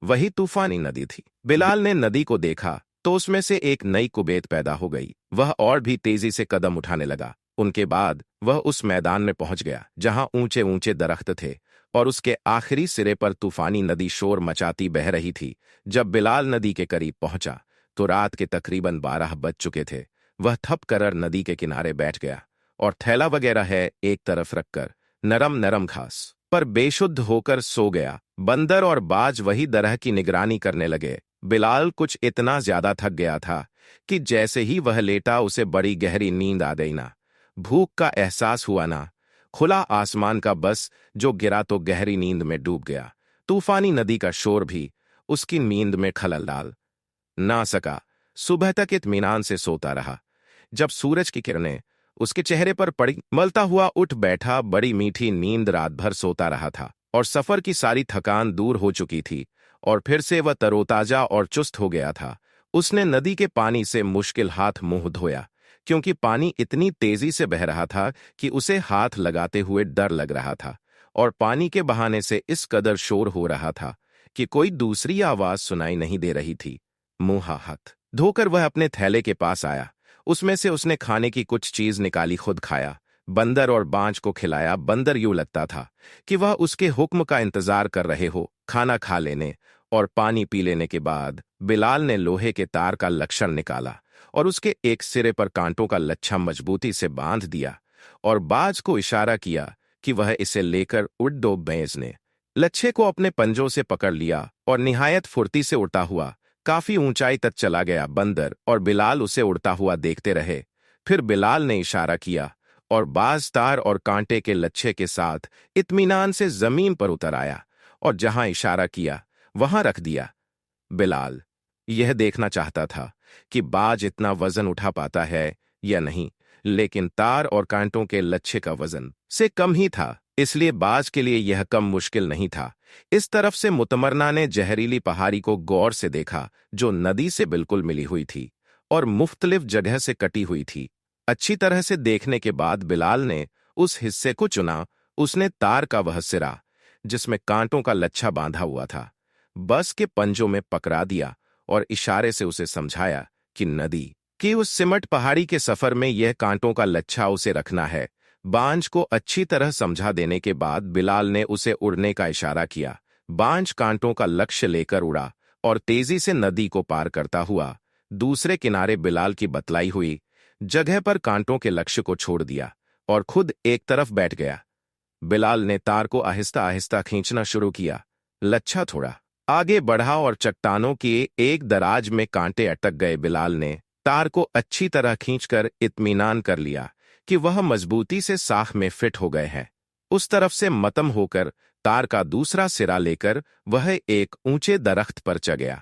वही तूफानी नदी थी। बिलाल ने नदी को देखा तो उसमें से एक नई कुबेत पैदा हो गई। वह और भी तेजी से कदम उठाने लगा। उनके बाद वह उस मैदान में पहुंच गया जहां ऊंचे ऊंचे दरख्त थे और उसके आखिरी सिरे पर तूफानी नदी शोर मचाती बह रही थी। जब बिलाल नदी के करीब पहुंचा तो रात के तकरीबन 12 बज चुके थे। वह थप कर नदी के किनारे बैठ गया और थैला वगैरह है एक तरफ रखकर नरम नरम घास पर बेशुद्ध होकर सो गया। बंदर और बाज वही तरह की निगरानी करने लगे। बिलाल कुछ इतना ज्यादा थक गया था कि जैसे ही वह लेटा उसे बड़ी गहरी नींद आ गई। ना भूख का एहसास हुआ ना खुला आसमान का, बस जो गिरा तो गहरी नींद में डूब गया। तूफानी नदी का शोर भी उसकी नींद में खलल डाल ना सका। सुबह तक इत्मीनान से सोता रहा। जब सूरज की किरणें उसके चेहरे पर पड़ी, मलता हुआ उठ बैठा। बड़ी मीठी नींद रात भर सोता रहा था और सफर की सारी थकान दूर हो चुकी थी और फिर से वह तरोताजा और चुस्त हो गया था। उसने नदी के पानी से मुश्किल हाथ मुंह धोया क्योंकि पानी इतनी तेजी से बह रहा था कि उसे हाथ लगाते हुए डर लग रहा था और पानी के बहाने से इस कदर शोर हो रहा था कि कोई दूसरी आवाज सुनाई नहीं दे रही थी। मुंह हाथ धोकर वह अपने थैले के पास आया। उसमें से उसने खाने की कुछ चीज निकाली, खुद खाया। बंदर और बांज को खिलाया। बंदर यूं लगता था कि वह उसके हुक्म का इंतजार कर रहे हो। खाना खा लेने और पानी पी लेने के बाद बिलाल ने लोहे के तार का लक्षण निकाला और उसके एक सिरे पर कांटों का लच्छा मजबूती से बांध दिया और बाज को इशारा किया कि वह इसे लेकर उड़ दो। बैंस ने लच्छे को अपने पंजों से पकड़ लिया और निहायत फुर्ती से उड़ता हुआ काफी ऊंचाई तक चला गया। बंदर और बिलाल उसे उड़ता हुआ देखते रहे। फिर बिलाल ने इशारा किया और बाज तार और कांटे के लच्छे के साथ इत्मीनान से जमीन पर उतर आया और जहां इशारा किया वहां रख दिया। बिलाल यह देखना चाहता था कि बाज इतना वजन उठा पाता है या नहीं, लेकिन तार और कांटों के लच्छे का वजन से कम ही था, इसलिए बाज के लिए यह कम मुश्किल नहीं था। इस तरफ से मुतमरना ने जहरीली पहाड़ी को गौर से देखा जो नदी से बिल्कुल मिली हुई थी और मुख्तलिफ जगह से कटी हुई थी। अच्छी तरह से देखने के बाद बिलाल ने उस हिस्से को चुना। उसने तार का वह सिरा जिसमें कांटों का लच्छा बांधा हुआ था बस के पंजों में पकड़ा दिया और इशारे से उसे समझाया कि नदी कि उस सिमट पहाड़ी के सफर में यह कांटों का लच्छा उसे रखना है। बांझ को अच्छी तरह समझा देने के बाद बिलाल ने उसे उड़ने का इशारा किया। बांझ कांटों का लक्ष्य लेकर उड़ा और तेजी से नदी को पार करता हुआ दूसरे किनारे बिलाल की बतलाई हुई जगह पर कांटों के लक्ष्य को छोड़ दिया और खुद एक तरफ बैठ गया। बिलाल ने तार को आहिस्ता आहिस्ता खींचना शुरू किया। लच्छा थोड़ा आगे बढ़ा और चट्टानों के एक दराज में कांटे अटक गए। बिलाल ने तार को अच्छी तरह खींचकर इत्मीनान कर लिया कि वह मजबूती से साख में फिट हो गए हैं। उस तरफ से मतम होकर तार का दूसरा सिरा लेकर वह एक ऊंचे दरख्त पर चढ़ गया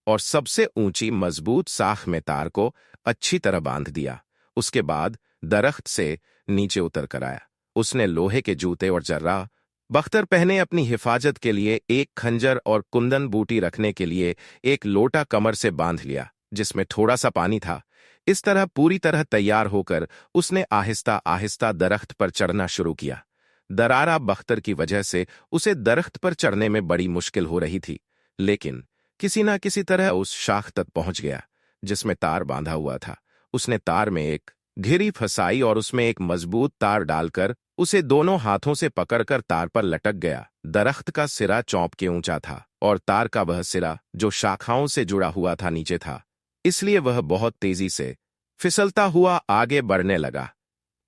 और सबसे ऊंची मजबूत साख में तार को अच्छी तरह बांध दिया। उसके बाद दरख्त से नीचे उतर कर आया। उसने लोहे के जूते और जर्रा बख्तर पहने, अपनी हिफाजत के लिए एक खंजर और कुंदन बूटी रखने के लिए एक लोटा कमर से बांध लिया जिसमें थोड़ा सा पानी था। इस तरह पूरी तरह तैयार होकर उसने आहिस्ता आहिस्ता दरख्त पर चढ़ना शुरू किया। दरारा बख्तर की वजह से उसे दरख्त पर चढ़ने में बड़ी मुश्किल हो रही थी, लेकिन किसी न किसी तरह उस शाख तक पहुंच गया जिसमें तार बांधा हुआ था। उसने तार में एक घिरी फंसाई और उसमें एक मजबूत तार डालकर उसे दोनों हाथों से पकड़कर तार पर लटक गया। दरख्त का सिरा चौंप के ऊंचा था और तार का वह सिरा जो शाखाओं से जुड़ा हुआ था नीचे था, इसलिए वह बहुत तेजी से फिसलता हुआ आगे बढ़ने लगा।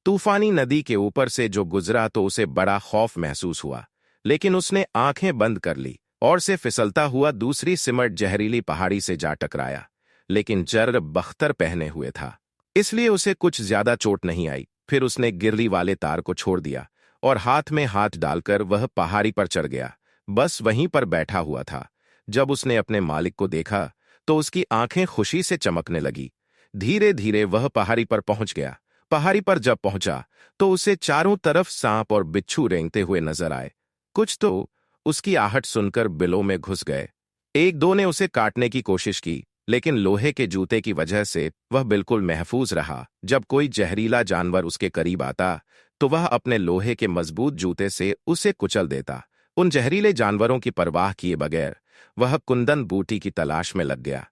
तूफानी नदी के ऊपर से जो गुजरा तो उसे बड़ा खौफ महसूस हुआ, लेकिन उसने आंखें बंद कर ली और से फिसलता हुआ दूसरी सिमट जहरीली पहाड़ी से जा टकराया। लेकिन जर्र बख्तर पहने हुए था, इसलिए उसे कुछ ज्यादा चोट नहीं आई। फिर उसने गिरली वाले तार को छोड़ दिया और हाथ में हाथ डालकर वह पहाड़ी पर चढ़ गया। बस वहीं पर बैठा हुआ था। जब उसने अपने मालिक को देखा तो उसकी आंखें खुशी से चमकने लगी। धीरे धीरे वह पहाड़ी पर पहुंच गया। पहाड़ी पर जब पहुंचा तो उसे चारों तरफ सांप और बिच्छू रेंगते हुए नजर आए। कुछ तो उसकी आहट सुनकर बिलों में घुस गए। एक दो ने उसे काटने की कोशिश की, लेकिन लोहे के जूते की वजह से वह बिल्कुल महफूज रहा। जब कोई जहरीला जानवर उसके करीब आता तो वह अपने लोहे के मजबूत जूते से उसे कुचल देता। उन जहरीले जानवरों की परवाह किए बगैर वह कुंदन बूटी की तलाश में लग गया।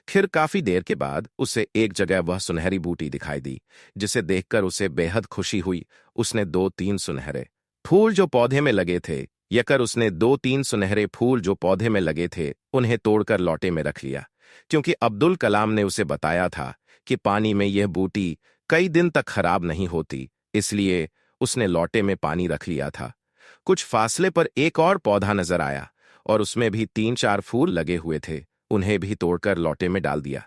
फिर काफी देर के बाद उसे एक जगह वह सुनहरी बूटी दिखाई दी, जिसे देखकर उसे बेहद खुशी हुई। उसने दो तीन सुनहरे फूल जो पौधे में लगे थे उसने दो तीन सुनहरे फूल जो पौधे में लगे थे उन्हें तोड़कर लोटे में रख लिया, क्योंकि अब्दुल कलाम ने उसे बताया था कि पानी में यह बूटी कई दिन तक खराब नहीं होती, इसलिए उसने लोटे में पानी रख लिया था। कुछ फासले पर एक और पौधा नजर आया और उसमें भी तीन चार फूल लगे हुए थे, उन्हें भी तोड़कर लोटे में डाल दिया।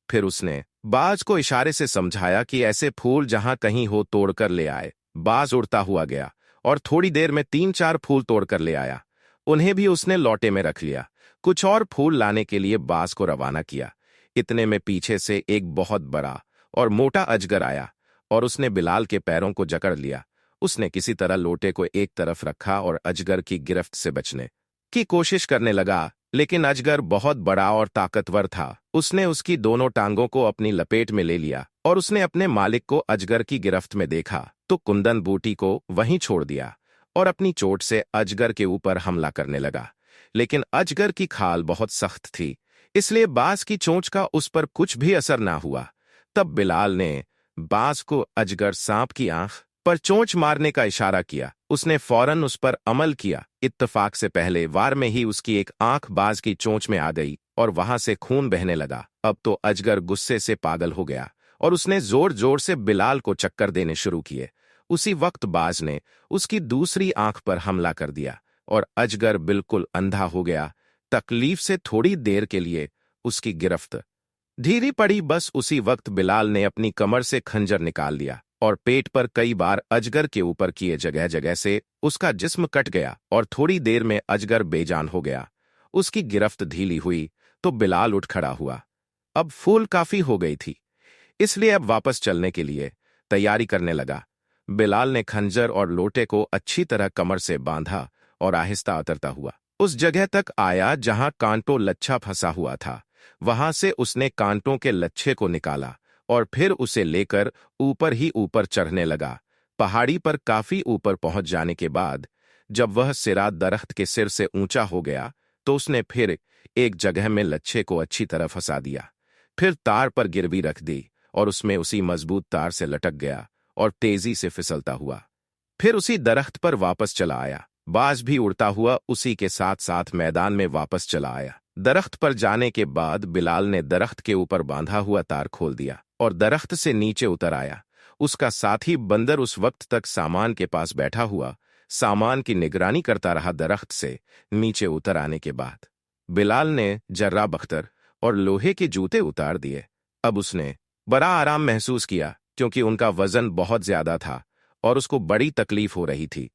फिर उसने बाज को इशारे से समझाया कि ऐसे फूल जहां कहीं हो तोड़कर ले आए। बाज उड़ता हुआ गया और थोड़ी देर में तीन चार फूल तोड़कर ले आया, उन्हें भी उसने लोटे में रख लिया। कुछ और फूल लाने के लिए बाज को रवाना किया। इतने में पीछे से एक बहुत बड़ा और मोटा अजगर आया और उसने बिलाल के पैरों को जकड़ लिया। उसने किसी तरह लोटे को एक तरफ रखा और अजगर की गिरफ्त से बचने की कोशिश करने लगा, लेकिन अजगर बहुत बड़ा और ताकतवर था। उसने उसकी दोनों टांगों को अपनी लपेट में ले लिया और उसने अपने मालिक को अजगर की गिरफ्त में देखा तो कुंदन बूटी को वहीं छोड़ दिया और अपनी चोट से अजगर के ऊपर हमला करने लगा। लेकिन अजगर की खाल बहुत सख्त थी, इसलिए बाज की चोंच का उस पर कुछ भी असर ना हुआ। तब बिलाल ने बाज को अजगर सांप की आंख पर चोंच मारने का इशारा किया। उसने फौरन उस पर अमल किया। इत्तफाक से पहले वार में ही उसकी एक आंख बाज की चोंच में आ गई और वहां से खून बहने लगा। अब तो अजगर गुस्से से पागल हो गया और उसने जोर जोर से बिलाल को चक्कर देने शुरू किए। उसी वक्त बाज ने उसकी दूसरी आंख पर हमला कर दिया और अजगर बिल्कुल अंधा हो गया। तकलीफ से थोड़ी देर के लिए उसकी गिरफ्त ढीली पड़ी। बस उसी वक्त बिलाल ने अपनी कमर से खंजर निकाल लिया और पेट पर कई बार अजगर के ऊपर किए जगह जगह से उसका जिस्म कट गया और थोड़ी देर में अजगर बेजान हो गया। उसकी गिरफ्त ढीली हुई तो बिलाल उठ खड़ा हुआ। अब फूल काफी हो गई थी, इसलिए अब वापस चलने के लिए तैयारी करने लगा। बिलाल ने खंजर और लोटे को अच्छी तरह कमर से बांधा और आहिस्ता उतरता हुआ उस जगह तक आया जहां कांटों लच्छा फंसा हुआ था। वहां से उसने कांटों के लच्छे को निकाला और फिर उसे लेकर ऊपर ही ऊपर चढ़ने लगा। पहाड़ी पर काफी ऊपर पहुंच जाने के बाद जब वह सिरा दरख्त के सिर से ऊंचा हो गया तो उसने फिर एक जगह में लच्छे को अच्छी तरह फंसा दिया, फिर तार पर गिरवी रख दी और उसमें उसी मजबूत तार से लटक गया और तेजी से फिसलता हुआ फिर उसी दरख्त पर वापस चला आया। बाज भी उड़ता हुआ उसी के साथ साथ मैदान में वापस चला आया। दरख्त पर जाने के बाद बिलाल ने दरख्त के ऊपर बांधा हुआ तार खोल दिया और दरख्त से नीचे उतर आया। उसका साथी बंदर उस वक्त तक सामान के पास बैठा हुआ सामान की निगरानी करता रहा। दरख्त से नीचे उतर आने के बाद बिलाल ने जर्रा बख्तर और लोहे के जूते उतार दिए। अब उसने बड़ा आराम महसूस किया क्योंकि उनका वजन बहुत ज्यादा था और उसको बड़ी तकलीफ हो रही थी।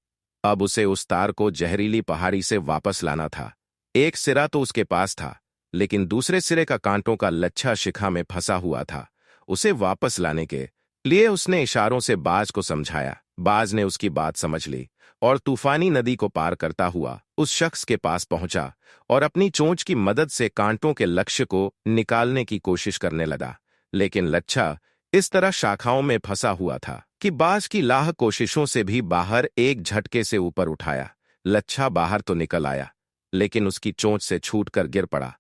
अब उसे उस तार को जहरीली पहाड़ी से वापस लाना था। एक सिरा तो उसके पास था, लेकिन दूसरे सिरे का कांटों का लच्छा शिखा में फंसा हुआ था। उसे वापस लाने के लिए उसने इशारों से बाज को समझाया। बाज ने उसकी बात समझ ली और तूफानी नदी को पार करता हुआ उस शख्स के पास पहुंचा और अपनी चोंच की मदद से कांटों के लक्ष्य को निकालने की कोशिश करने लगा। लेकिन लच्छा इस तरह शाखाओं में फंसा हुआ था कि बाज की लाह कोशिशों से भी बाहर एक झटके से ऊपर उठाया। लच्छा बाहर तो निकल आया, लेकिन उसकी चोंच से छूटकर गिर पड़ा।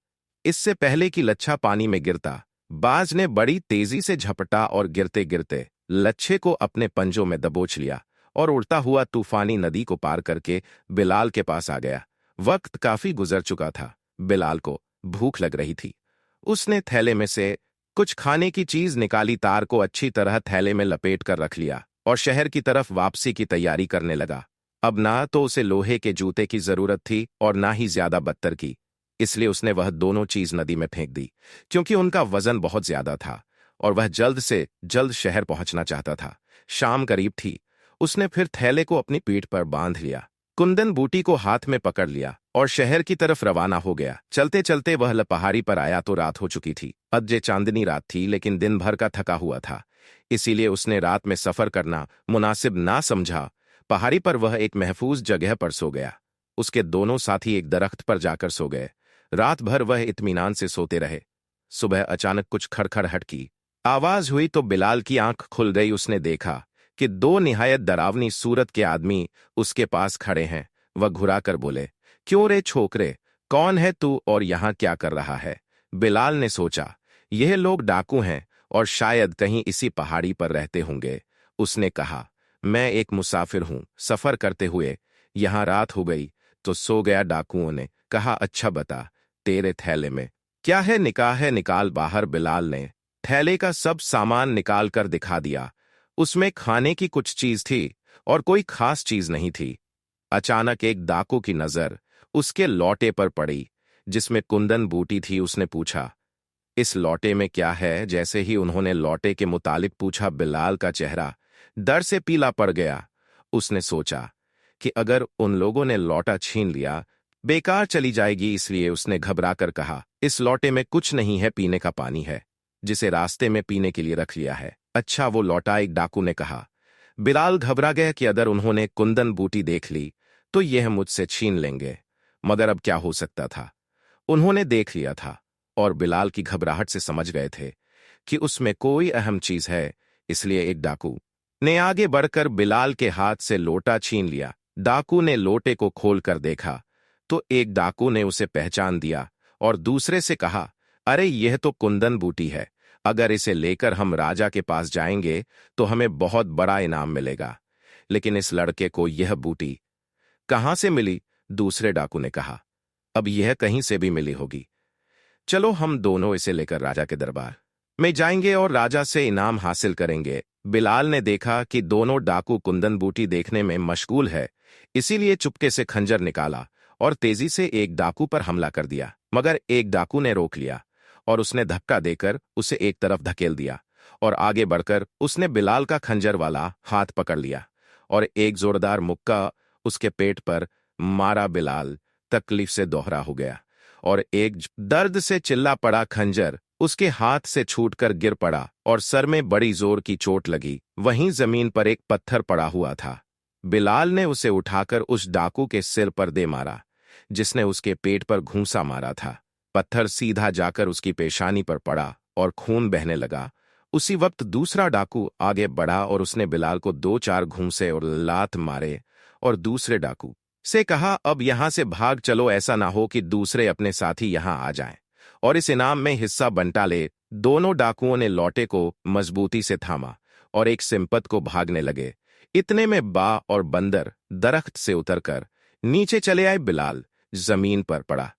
इससे पहले कि लच्छा पानी में गिरता, बाज ने बड़ी तेजी से झपटा और गिरते गिरते लच्छे को अपने पंजों में दबोच लिया और उड़ता हुआ तूफानी नदी को पार करके बिलाल के पास आ गया। वक्त काफी गुजर चुका था। बिलाल को भूख लग रही थी। उसने थैले में से कुछ खाने की चीज निकाली, तार को अच्छी तरह थैले में लपेट कर रख लिया और शहर की तरफ वापसी की तैयारी करने लगा। अब ना तो उसे लोहे के जूते की जरूरत थी और ना ही ज्यादा बत्तर की, इसलिए उसने वह दोनों चीज नदी में फेंक दी क्योंकि उनका वजन बहुत ज्यादा था और वह जल्द से जल्द शहर पहुंचना चाहता था। शाम करीब थी। उसने फिर थैले को अपनी पीठ पर बांध लिया, कुंदन बूटी को हाथ में पकड़ लिया और शहर की तरफ रवाना हो गया। चलते चलते वह पहाड़ी पर आया तो रात हो चुकी थी। अज्जे चांदनी रात थी, लेकिन दिन भर का थका हुआ था, इसीलिए उसने रात में सफर करना मुनासिब ना समझा। पहाड़ी पर वह एक महफूज जगह पर सो गया। उसके दोनों साथी एक दरख्त पर जाकर सो गए। रात भर वह इत्मीनान से सोते रहे। सुबह अचानक कुछ खड़खड़ाहट की आवाज हुई तो बिलाल की आंख खुल गई। उसने देखा कि दो निहायत डरावनी सूरत के आदमी उसके पास खड़े हैं। वह घुराकर बोले, क्यों रे छोकरे, कौन है तू और यहां क्या कर रहा है? बिलाल ने सोचा, यह लोग डाकू हैं और शायद कहीं इसी पहाड़ी पर रहते होंगे। उसने कहा, मैं एक मुसाफिर हूं, सफर करते हुए यहां रात हो गई तो सो गया। डाकुओं ने कहा, अच्छा बता, तेरे थैले में क्या है? निकाल बाहर। बिलाल ने थैले का सब सामान निकाल कर दिखा दिया। उसमें खाने की कुछ चीज थी और कोई खास चीज नहीं थी। अचानक एक डाकू की नजर उसके लौटे पर पड़ी जिसमें कुंदन बूटी थी। उसने पूछा, इस लौटे में क्या है? जैसे ही उन्होंने लौटे के मुतालिक पूछा, बिलाल का चेहरा डर से पीला पड़ गया। उसने सोचा कि अगर उन लोगों ने लौटा छीन लिया बेकार चली जाएगी, इसलिए उसने घबराकर कहा, इस लौटे में कुछ नहीं है, पीने का पानी है जिसे रास्ते में पीने के लिए रख लिया है। अच्छा, वो लौटा? एक डाकू ने कहा। बिलाल घबरा गया कि अगर उन्होंने कुंदन बूटी देख ली तो यह मुझसे छीन लेंगे, मगर अब क्या हो सकता था? उन्होंने देख लिया था और बिलाल की घबराहट से समझ गए थे कि उसमें कोई अहम चीज है, इसलिए एक डाकू ने आगे बढ़कर बिलाल के हाथ से लोटा छीन लिया। डाकू ने लोटे को खोलकर देखा तो एक डाकू ने उसे पहचान दिया और दूसरे से कहा, अरे यह तो कुंदन बूटी है, अगर इसे लेकर हम राजा के पास जाएंगे तो हमें बहुत बड़ा इनाम मिलेगा। लेकिन इस लड़के को यह बूटी कहां से मिली? दूसरे डाकू ने कहा, अब यह कहीं से भी मिली होगी। चलो हम दोनों इसे लेकर राजा के दरबार में जाएंगे और राजा से इनाम हासिल करेंगे। बिलाल ने देखा कि दोनों डाकू कुंदन बूटी देखने में मशगूल है, इसीलिए चुपके से खंजर निकाला और तेजी से एक डाकू पर हमला कर दिया। मगर एक डाकू ने रोक लिया और उसने धक्का देकर उसे एक तरफ धकेल दिया और आगे बढ़कर उसने बिलाल का खंजर वाला हाथ पकड़ लिया और एक जोरदार मुक्का उसके पेट पर मारा। बिलाल तकलीफ से दोहरा हो गया और एक दर्द से चिल्ला पड़ा। खंजर उसके हाथ से छूटकर गिर पड़ा और सर में बड़ी जोर की चोट लगी। वहीं जमीन पर एक पत्थर पड़ा हुआ था। बिलाल ने उसे उठाकर उस डाकू के सिर पर दे मारा जिसने उसके पेट पर घूंसा मारा था। पत्थर सीधा जाकर उसकी पेशानी पर पड़ा और खून बहने लगा। उसी वक्त दूसरा डाकू आगे बढ़ा और उसने बिलाल को 2-4 घूंसे और लात मारे और दूसरे डाकू से कहा, अब यहां से भाग चलो, ऐसा ना हो कि दूसरे अपने साथी यहां आ जाएं और इस इनाम में हिस्सा बंटा ले। दोनों डाकुओं ने लौटे को मजबूती से थामा और एक सिंपत को भागने लगे। इतने में बा और बंदर दरख्त से उतरकर नीचे चले आए। बिलाल जमीन पर पड़ा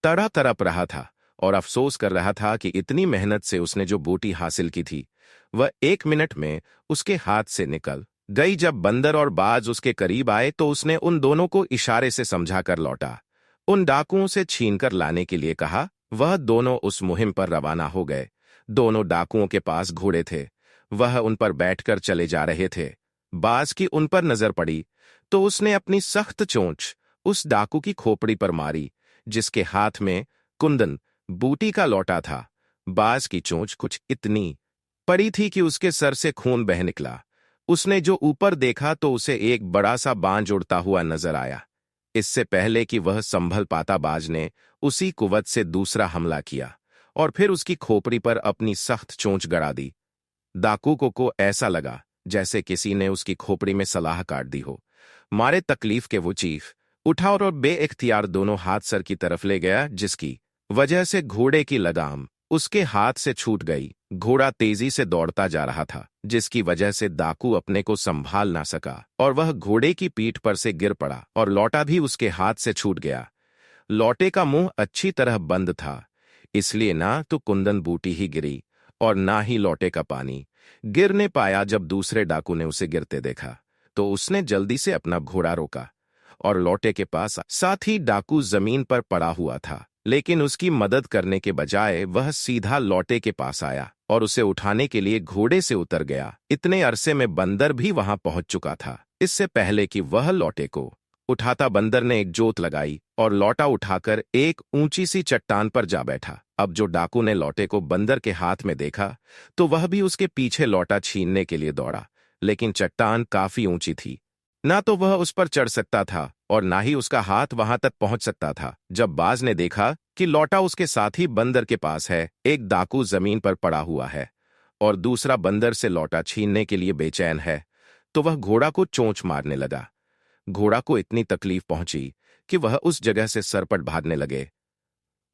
तड़प रहा था और अफसोस कर रहा था कि इतनी मेहनत से उसने जो बूटी हासिल की थी वह 1 मिनट में उसके हाथ से निकल गई। जब बंदर और बाज उसके करीब आए तो उसने उन दोनों को इशारे से समझाकर लौटा उन डाकुओं से छीनकर लाने के लिए कहा। वह दोनों उस मुहिम पर रवाना हो गए। दोनों डाकुओं के पास घोड़े थे, वह उन पर बैठकर चले जा रहे थे। बाज की उन पर नजर पड़ी तो उसने अपनी सख्त चोंच उस डाकू की खोपड़ी पर मारी जिसके हाथ में कुंदन बूटी का लौटा था। बाज की चोंच कुछ इतनी पड़ी थी कि उसके सर से खून बह निकला। उसने जो ऊपर देखा तो उसे एक बड़ा सा बांज उड़ता हुआ नजर आया। इससे पहले कि वह संभल पाता, बाज ने उसी कुवत से दूसरा हमला किया और फिर उसकी खोपड़ी पर अपनी सख्त चोंच गड़ा दी। डाकू को ऐसा लगा जैसे किसी ने उसकी खोपड़ी में सलाह काट दी हो। मारे तकलीफ के वो चीख उठा और बेइख्तियार दोनों हाथ सर की तरफ ले गया, जिसकी वजह से घोड़े की लगाम उसके हाथ से छूट गई। घोड़ा तेजी से दौड़ता जा रहा था जिसकी वजह से डाकू अपने को संभाल ना सका और वह घोड़े की पीठ पर से गिर पड़ा और लौटा भी उसके हाथ से छूट गया। लौटे का मुंह अच्छी तरह बंद था, इसलिए ना तो कुंदन बूटी ही गिरी और ना ही लौटे का पानी गिरने पाया। जब दूसरे डाकू ने उसे गिरते देखा तो उसने जल्दी से अपना घोड़ा रोका और लौटे के पास साथ ही डाकू जमीन पर पड़ा हुआ था, लेकिन उसकी मदद करने के बजाय वह सीधा लौटे के पास आया और उसे उठाने के लिए घोड़े से उतर गया। इतने अरसे में बंदर भी वहां पहुंच चुका था। इससे पहले कि वह लौटे को उठाता, बंदर ने एक जोत लगाई और लौटा उठाकर एक ऊंची सी चट्टान पर जा बैठा। अब जो डाकू ने लौटे को बंदर के हाथ में देखा तो वह भी उसके पीछे लौटा छीनने के लिए दौड़ा, लेकिन चट्टान काफी ऊंची थी, ना तो वह उस पर चढ़ सकता था और ना ही उसका हाथ वहां तक पहुंच सकता था। जब बाज ने देखा कि लौटा उसके साथी बंदर के पास है, एक डाकू जमीन पर पड़ा हुआ है और दूसरा बंदर से लौटा छीनने के लिए बेचैन है, तो वह घोड़ा को चोंच मारने लगा। घोड़ा को इतनी तकलीफ पहुंची कि वह उस जगह से सरपट भागने लगे।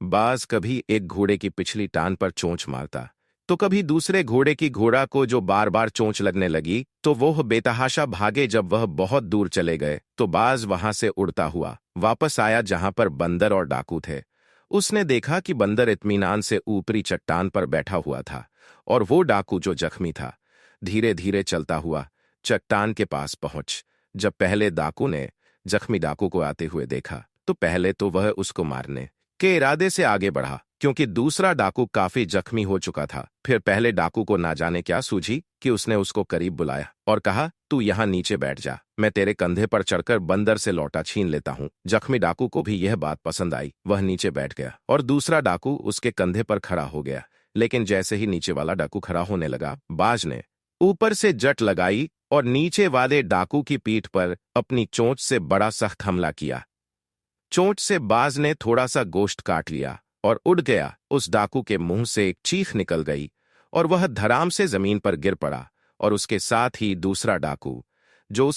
बाज कभी एक घोड़े की पिछली टांग पर चोंच मारता तो कभी दूसरे घोड़े की घोड़ा को जो बार बार चोंच लगने लगी तो वह बेतहाशा भागे। जब वह बहुत दूर चले गए तो बाज वहां से उड़ता हुआ वापस आया जहां पर बंदर और डाकू थे। उसने देखा कि बंदर इत्मीनान से ऊपरी चट्टान पर बैठा हुआ था और वो डाकू जो जख्मी था धीरे धीरे चलता हुआ चट्टान के पास पहुंच। जब पहले डाकू ने जख्मी डाकू को आते हुए देखा तो पहले तो वह उसको मारने के इरादे से आगे बढ़ा, क्योंकि दूसरा डाकू काफी जख्मी हो चुका था। फिर पहले डाकू को ना जाने क्या सूझी कि उसने उसको करीब बुलाया और कहा, तू यहाँ नीचे बैठ जा, मैं तेरे कंधे पर चढ़कर बंदर से लौटा छीन लेता हूँ। जख्मी डाकू को भी यह बात पसंद आई, वह नीचे बैठ गया और दूसरा डाकू उसके कंधे पर खड़ा हो गया। लेकिन जैसे ही नीचे वाला डाकू खड़ा होने लगा, बाज ने ऊपर से जट लगाई और नीचे वाले डाकू की पीठ पर अपनी चोंच से बड़ा सख्त हमला किया। चोंच से बाज ने थोड़ा सा गोश्त काट लिया और उड़ गया। उस डाकू के मुंह से एक चीख निकल गई और वह धड़ाम से जमीन पर गिर पड़ा और उसके साथ ही दूसरा डाकू जो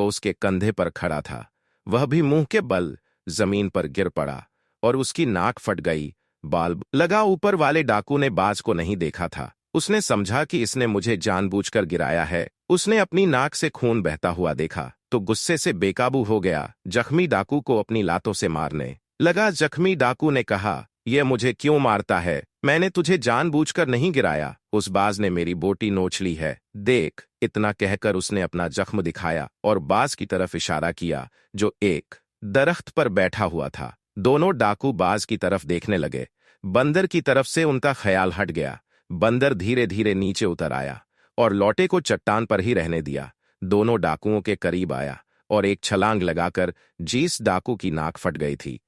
उसके कंधे पर खड़ा था वह भी मुंह के बल जमीन पर गिर पड़ा और उसकी नाक फट गई। बाल लगा। ऊपर वाले डाकू ने बाज को नहीं देखा था। उसने समझा कि इसने मुझे जानबूझकर गिराया है। उसने अपनी नाक से खून बहता हुआ देखा तो गुस्से से बेकाबू हो गया। जख्मी डाकू को अपनी लातों से मारने लगा। जख्मी डाकू ने कहा, यह मुझे क्यों मारता है? मैंने तुझे जानबूझकर नहीं गिराया। उस बाज ने मेरी बोटी नोच ली है, देख। इतना कहकर उसने अपना जख्म दिखाया और बाज की तरफ इशारा किया जो एक दरख्त पर बैठा हुआ था। दोनों डाकू बाज की तरफ देखने लगे। बंदर की तरफ से उनका ख्याल हट गया। बंदर धीरे धीरे नीचे उतर आया और लौटे को चट्टान पर ही रहने दिया। दोनों डाकुओं के करीब आया और एक छलांग लगाकर जिस डाकू की नाक फट गई थी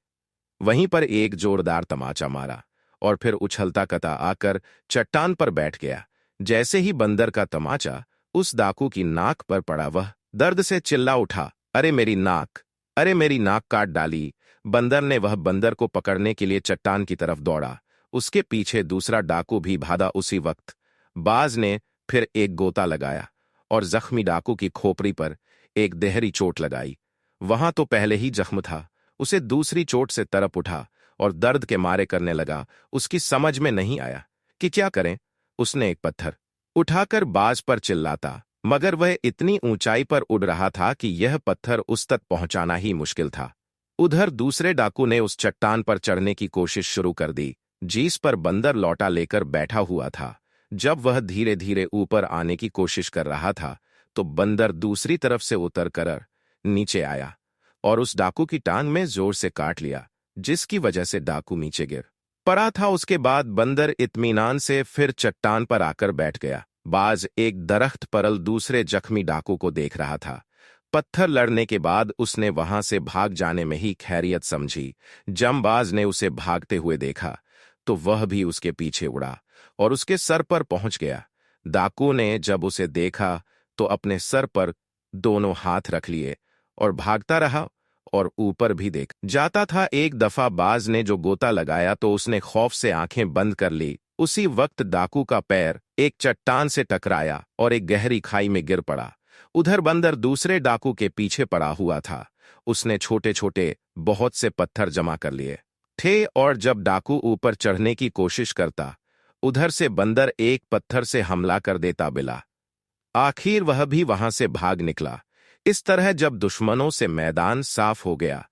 वहीं पर एक जोरदार तमाचा मारा और फिर उछलता कता आकर चट्टान पर बैठ गया। जैसे ही बंदर का तमाचा उस डाकू की नाक पर पड़ा वह दर्द से चिल्ला उठा, अरे मेरी नाक, अरे मेरी नाक काट डाली। बंदर ने वह बंदर को पकड़ने के लिए चट्टान की तरफ दौड़ा। उसके पीछे दूसरा डाकू भी भागा। उसी वक्त बाज ने फिर एक गोता लगाया और जख्मी डाकू की खोपड़ी पर एक गहरी चोट लगाई। वहां तो पहले ही जख्म था, उसे दूसरी चोट से तरप उठा और दर्द के मारे करने लगा। उसकी समझ में नहीं आया कि क्या करें। उसने एक पत्थर उठाकर बाज पर चिल्लाता, मगर वह इतनी ऊंचाई पर उड़ रहा था कि यह पत्थर उस तक पहुंचाना ही मुश्किल था। उधर दूसरे डाकू ने उस चट्टान पर चढ़ने की कोशिश शुरू कर दी, जिस पर बंदर लौटा लेकर बैठा हुआ था। जब वह धीरे धीरे ऊपर आने की कोशिश कर रहा था, तो बंदर दूसरी तरफ से उतर कर नीचे आया और उस डाकू की टांग में जोर से काट लिया, जिसकी वजह से डाकू नीचे गिर पड़ा था। उसके बाद बंदर इत्मीनान से फिर चट्टान पर आकर बैठ गया। बाज एक दरख्त परल दूसरे जख्मी डाकू को देख रहा था। पत्थर लड़ने के बाद उसने वहां से भाग जाने में ही खैरियत समझी। जमबाज ने उसे भागते हुए देखा तो वह भी उसके पीछे उड़ा और उसके सर पर पहुंच गया। डाकू ने जब उसे देखा तो अपने सर पर दोनों हाथ रख लिए और भागता रहा और ऊपर भी देख जाता था। एक दफा बाज ने जो गोता लगाया तो उसने खौफ से आंखें बंद कर ली। उसी वक्त डाकू का पैर एक चट्टान से टकराया और एक गहरी खाई में गिर पड़ा। उधर बंदर दूसरे डाकू के पीछे पड़ा हुआ था। उसने छोटे छोटे बहुत से पत्थर जमा कर लिए थे और जब डाकू ऊपर चढ़ने की कोशिश करता, उधर से बंदर एक पत्थर से हमला कर देता बिला। आखिर वह भी वहां से भाग निकला। इस तरह जब दुश्मनों से मैदान साफ हो गया,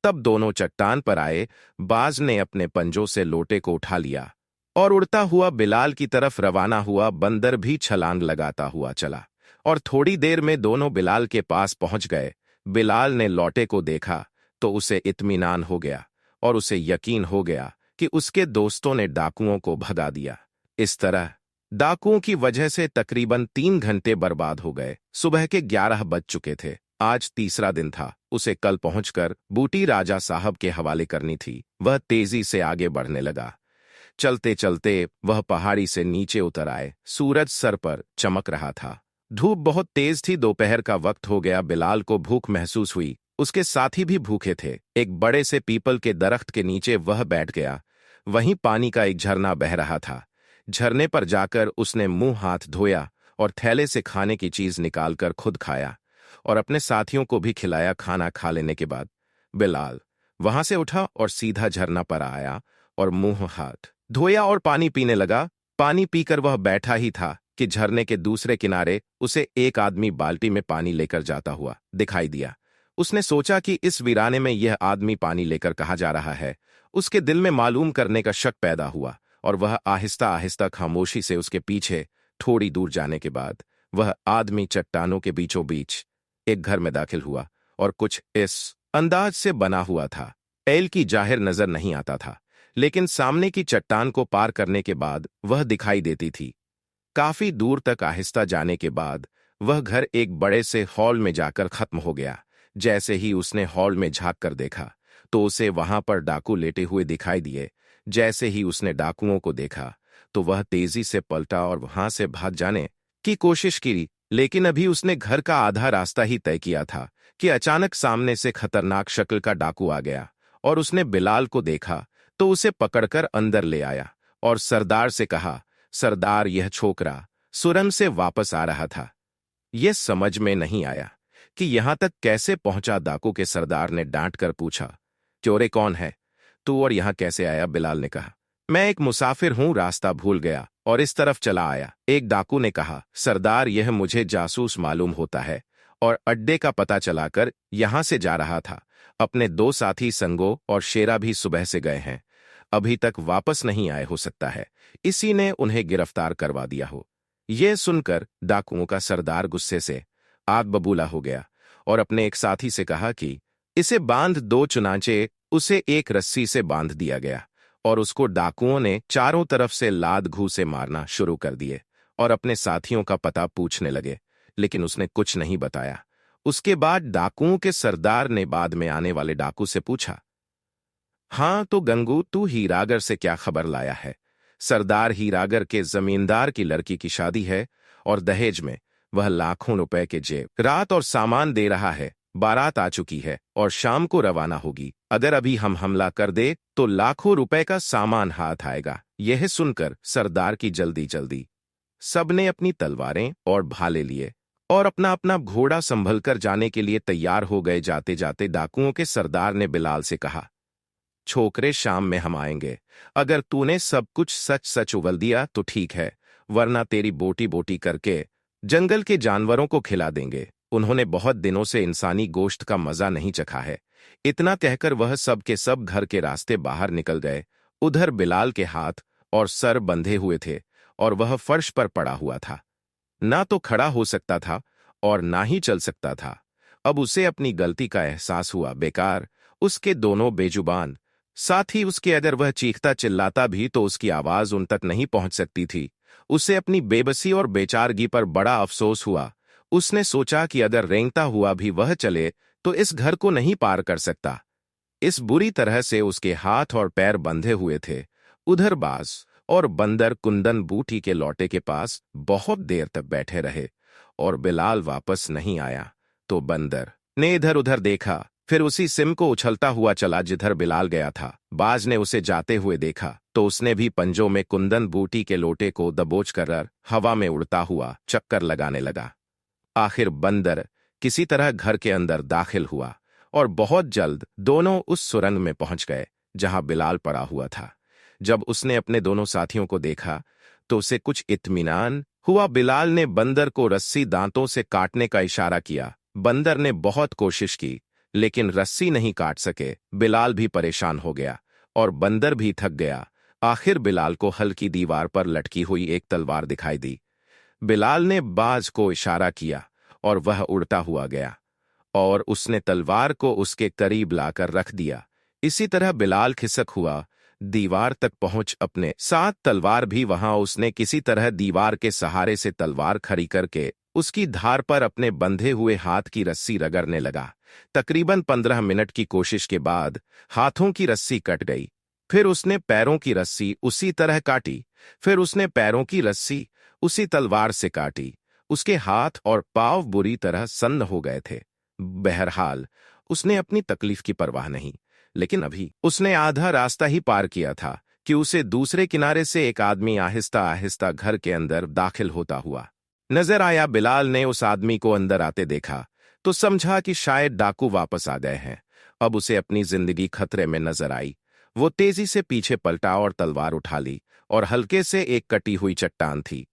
तब दोनों चट्टान पर आए। बाज ने अपने पंजों से लोटे को उठा लिया और उड़ता हुआ बिलाल की तरफ रवाना हुआ। बंदर भी छलांग लगाता हुआ चला और थोड़ी देर में दोनों बिलाल के पास पहुंच गए। बिलाल ने लोटे को देखा तो उसे इत्मीनान हो गया और उसे यकीन हो गया कि उसके दोस्तों ने डाकुओं को भगा दिया। इस तरह डाकुओं की वजह से तकरीबन 3 घंटे बर्बाद हो गए। सुबह के 11 बज चुके थे। आज तीसरा दिन था। उसे कल पहुंचकर बूटी राजा साहब के हवाले करनी थी। वह तेजी से आगे बढ़ने लगा। चलते चलते वह पहाड़ी से नीचे उतर आए। सूरज सर पर चमक रहा था। धूप बहुत तेज थी। दोपहर का वक्त हो गया। बिलाल को भूख महसूस हुई। उसके साथी भी भूखे थे। एक बड़े से पीपल के दरख्त के नीचे वह बैठ गया। वहीं पानी का एक झरना बह रहा था। झरने पर जाकर उसने मुंह हाथ धोया और थैले से खाने की चीज निकालकर खुद खाया और अपने साथियों को भी खिलाया। खाना खा लेने के बाद बिलाल वहां से उठा और सीधा झरना पर आया और मुंह हाथ धोया और पानी पीने लगा। पानी पीकर वह बैठा ही था कि झरने के दूसरे किनारे उसे एक आदमी बाल्टी में पानी लेकर जाता हुआ दिखाई दिया। उसने सोचा कि इस वीराने में यह आदमी पानी लेकर कहाँ जा रहा है। उसके दिल में मालूम करने का शक पैदा हुआ और वह आहिस्ता आहिस्ता खामोशी से उसके पीछे थोड़ी दूर जाने के बाद वह आदमी चट्टानों के बीचों बीच एक घर में दाखिल हुआ और कुछ इस अंदाज से बना हुआ था। एल की जाहिर नजर नहीं आता था, लेकिन सामने की चट्टान को पार करने के बाद वह दिखाई देती थी। काफी दूर तक आहिस्ता जाने के बाद वह घर एक बड़े से हॉल में जाकर खत्म हो गया। जैसे ही उसने हॉल में झांक कर देखा तो उसे वहां पर डाकू लेटे हुए दिखाई दिए। जैसे ही उसने डाकुओं को देखा तो वह तेजी से पलटा और वहां से भाग जाने की कोशिश की, लेकिन अभी उसने घर का आधा रास्ता ही तय किया था कि अचानक सामने से खतरनाक शक्ल का डाकू आ गया और उसने बिलाल को देखा तो उसे पकड़कर अंदर ले आया और सरदार से कहा, सरदार यह छोकरा सुरंग से वापस आ रहा था। यह समझ में नहीं आया कि यहां तक कैसे पहुंचा। डाकू के सरदार ने डांट कर पूछा, चोरे कौन है तू और यहां कैसे आया? बिलाल ने कहा, मैं एक मुसाफिर हूं, रास्ता भूल गया और इस तरफ चला आया। एक डाकू ने कहा, सरदार यह मुझे जासूस मालूम होता है और अड्डे का पता चलाकर यहां से जा रहा था। अपने 2 साथी संगो और शेरा भी सुबह से गए हैं, अभी तक वापस नहीं आए। हो सकता है इसी ने उन्हें गिरफ्तार करवा दिया हो। यह सुनकर डाकुओं का सरदार गुस्से से आग बबूला हो गया और अपने एक साथी से कहा कि इसे बांध दो। चुनांचे उसे एक रस्सी से बांध दिया गया और उसको डाकुओं ने चारों तरफ से लात घूंसे मारना शुरू कर दिए और अपने साथियों का पता पूछने लगे, लेकिन उसने कुछ नहीं बताया। उसके बाद डाकुओं के सरदार ने बाद में आने वाले डाकू से पूछा, हाँ तो गंगू तू हीरागर से क्या खबर लाया है? सरदार हीरागर के जमींदार की लड़की की शादी है और दहेज में वह लाखों रुपए के जेब रात और सामान दे रहा है। बारात आ चुकी है और शाम को रवाना होगी। अगर अभी हम हमला कर दे तो लाखों रुपए का सामान हाथ आएगा। यह सुनकर सरदार की जल्दी जल्दी सबने अपनी तलवारें और भाले लिए और अपना अपना घोड़ा संभल कर जाने के लिए तैयार हो गए। जाते जाते डाकुओं के सरदार ने बिलाल से कहा, छोकरे, शाम में हम आएंगे। अगर तूने सब कुछ सच सच उगल दिया तो ठीक है, वरना तेरी बोटी बोटी करके जंगल के जानवरों को खिला देंगे। उन्होंने बहुत दिनों से इंसानी गोश्त का मजा नहीं चखा है। इतना कहकर वह सब के सब घर के रास्ते बाहर निकल गए। उधर बिलाल के हाथ और सर बंधे हुए थे और वह फर्श पर पड़ा हुआ था। ना तो खड़ा हो सकता था और ना ही चल सकता था। अब उसे अपनी गलती का एहसास हुआ। बेकार उसके दोनों बेजुबान, साथ ही उसके अगर वह चीखता चिल्लाता भी तो उसकी आवाज उन तक नहीं पहुंच सकती थी। उसे अपनी बेबसी और बेचारगी पर बड़ा अफसोस हुआ। उसने सोचा कि अगर रेंगता हुआ भी वह चले तो इस घर को नहीं पार कर सकता। इस बुरी तरह से उसके हाथ और पैर बंधे हुए थे। उधर बाज और बंदर कुंदन बूटी के लौटे के पास बहुत देर तक बैठे रहे और बिलाल वापस नहीं आया। तो बंदर ने इधर उधर देखा, फिर उसी सिम को उछलता हुआ चला जिधर बिलाल गया था। बाज ने उसे जाते हुए देखा तो उसने भी पंजों में कुंदन बूटी के लोटे को दबोच कर हवा में उड़ता हुआ चक्कर लगाने लगा। आखिर बंदर किसी तरह घर के अंदर दाखिल हुआ और बहुत जल्द दोनों उस सुरंग में पहुंच गए जहां बिलाल पड़ा हुआ था। जब उसने अपने दोनों साथियों को देखा तो उसे कुछ इत्मीनान हुआ। बिलाल ने बंदर को रस्सी दांतों से काटने का इशारा किया। बंदर ने बहुत कोशिश की लेकिन रस्सी नहीं काट सके। बिलाल भी परेशान हो गया और बंदर भी थक गया। आखिर बिलाल को हल्की दीवार पर लटकी हुई एक तलवार दिखाई दी। बिलाल ने बाज को इशारा किया और वह उड़ता हुआ गया और उसने तलवार को उसके करीब लाकर रख दिया। इसी तरह बिलाल खिसक हुआ दीवार तक पहुंच अपने साथ तलवार भी वहां उसने किसी तरह दीवार के सहारे से तलवार खड़ी करके उसकी धार पर अपने बंधे हुए हाथ की रस्सी रगड़ने लगा। तकरीबन 15 मिनट की कोशिश के बाद हाथों की रस्सी कट गई। फिर उसने पैरों की रस्सी उसी तरह काटी। फिर उसने पैरों की रस्सी उसी तलवार से काटी। उसके हाथ और पांव बुरी तरह सन्न हो गए थे। बहरहाल उसने अपनी तकलीफ की परवाह नहीं, लेकिन अभी उसने आधा रास्ता ही पार किया था कि उसे दूसरे किनारे से एक आदमी आहिस्ता आहिस्ता घर के अंदर दाखिल होता हुआ नजर आया। बिलाल ने उस आदमी को अंदर आते देखा तो समझा कि शायद डाकू वापस आ गए हैं। अब उसे अपनी जिंदगी खतरे में नजर आई। वो तेजी से पीछे पलटा और तलवार उठा ली और हल्के से एक कटी हुई चट्टान थी।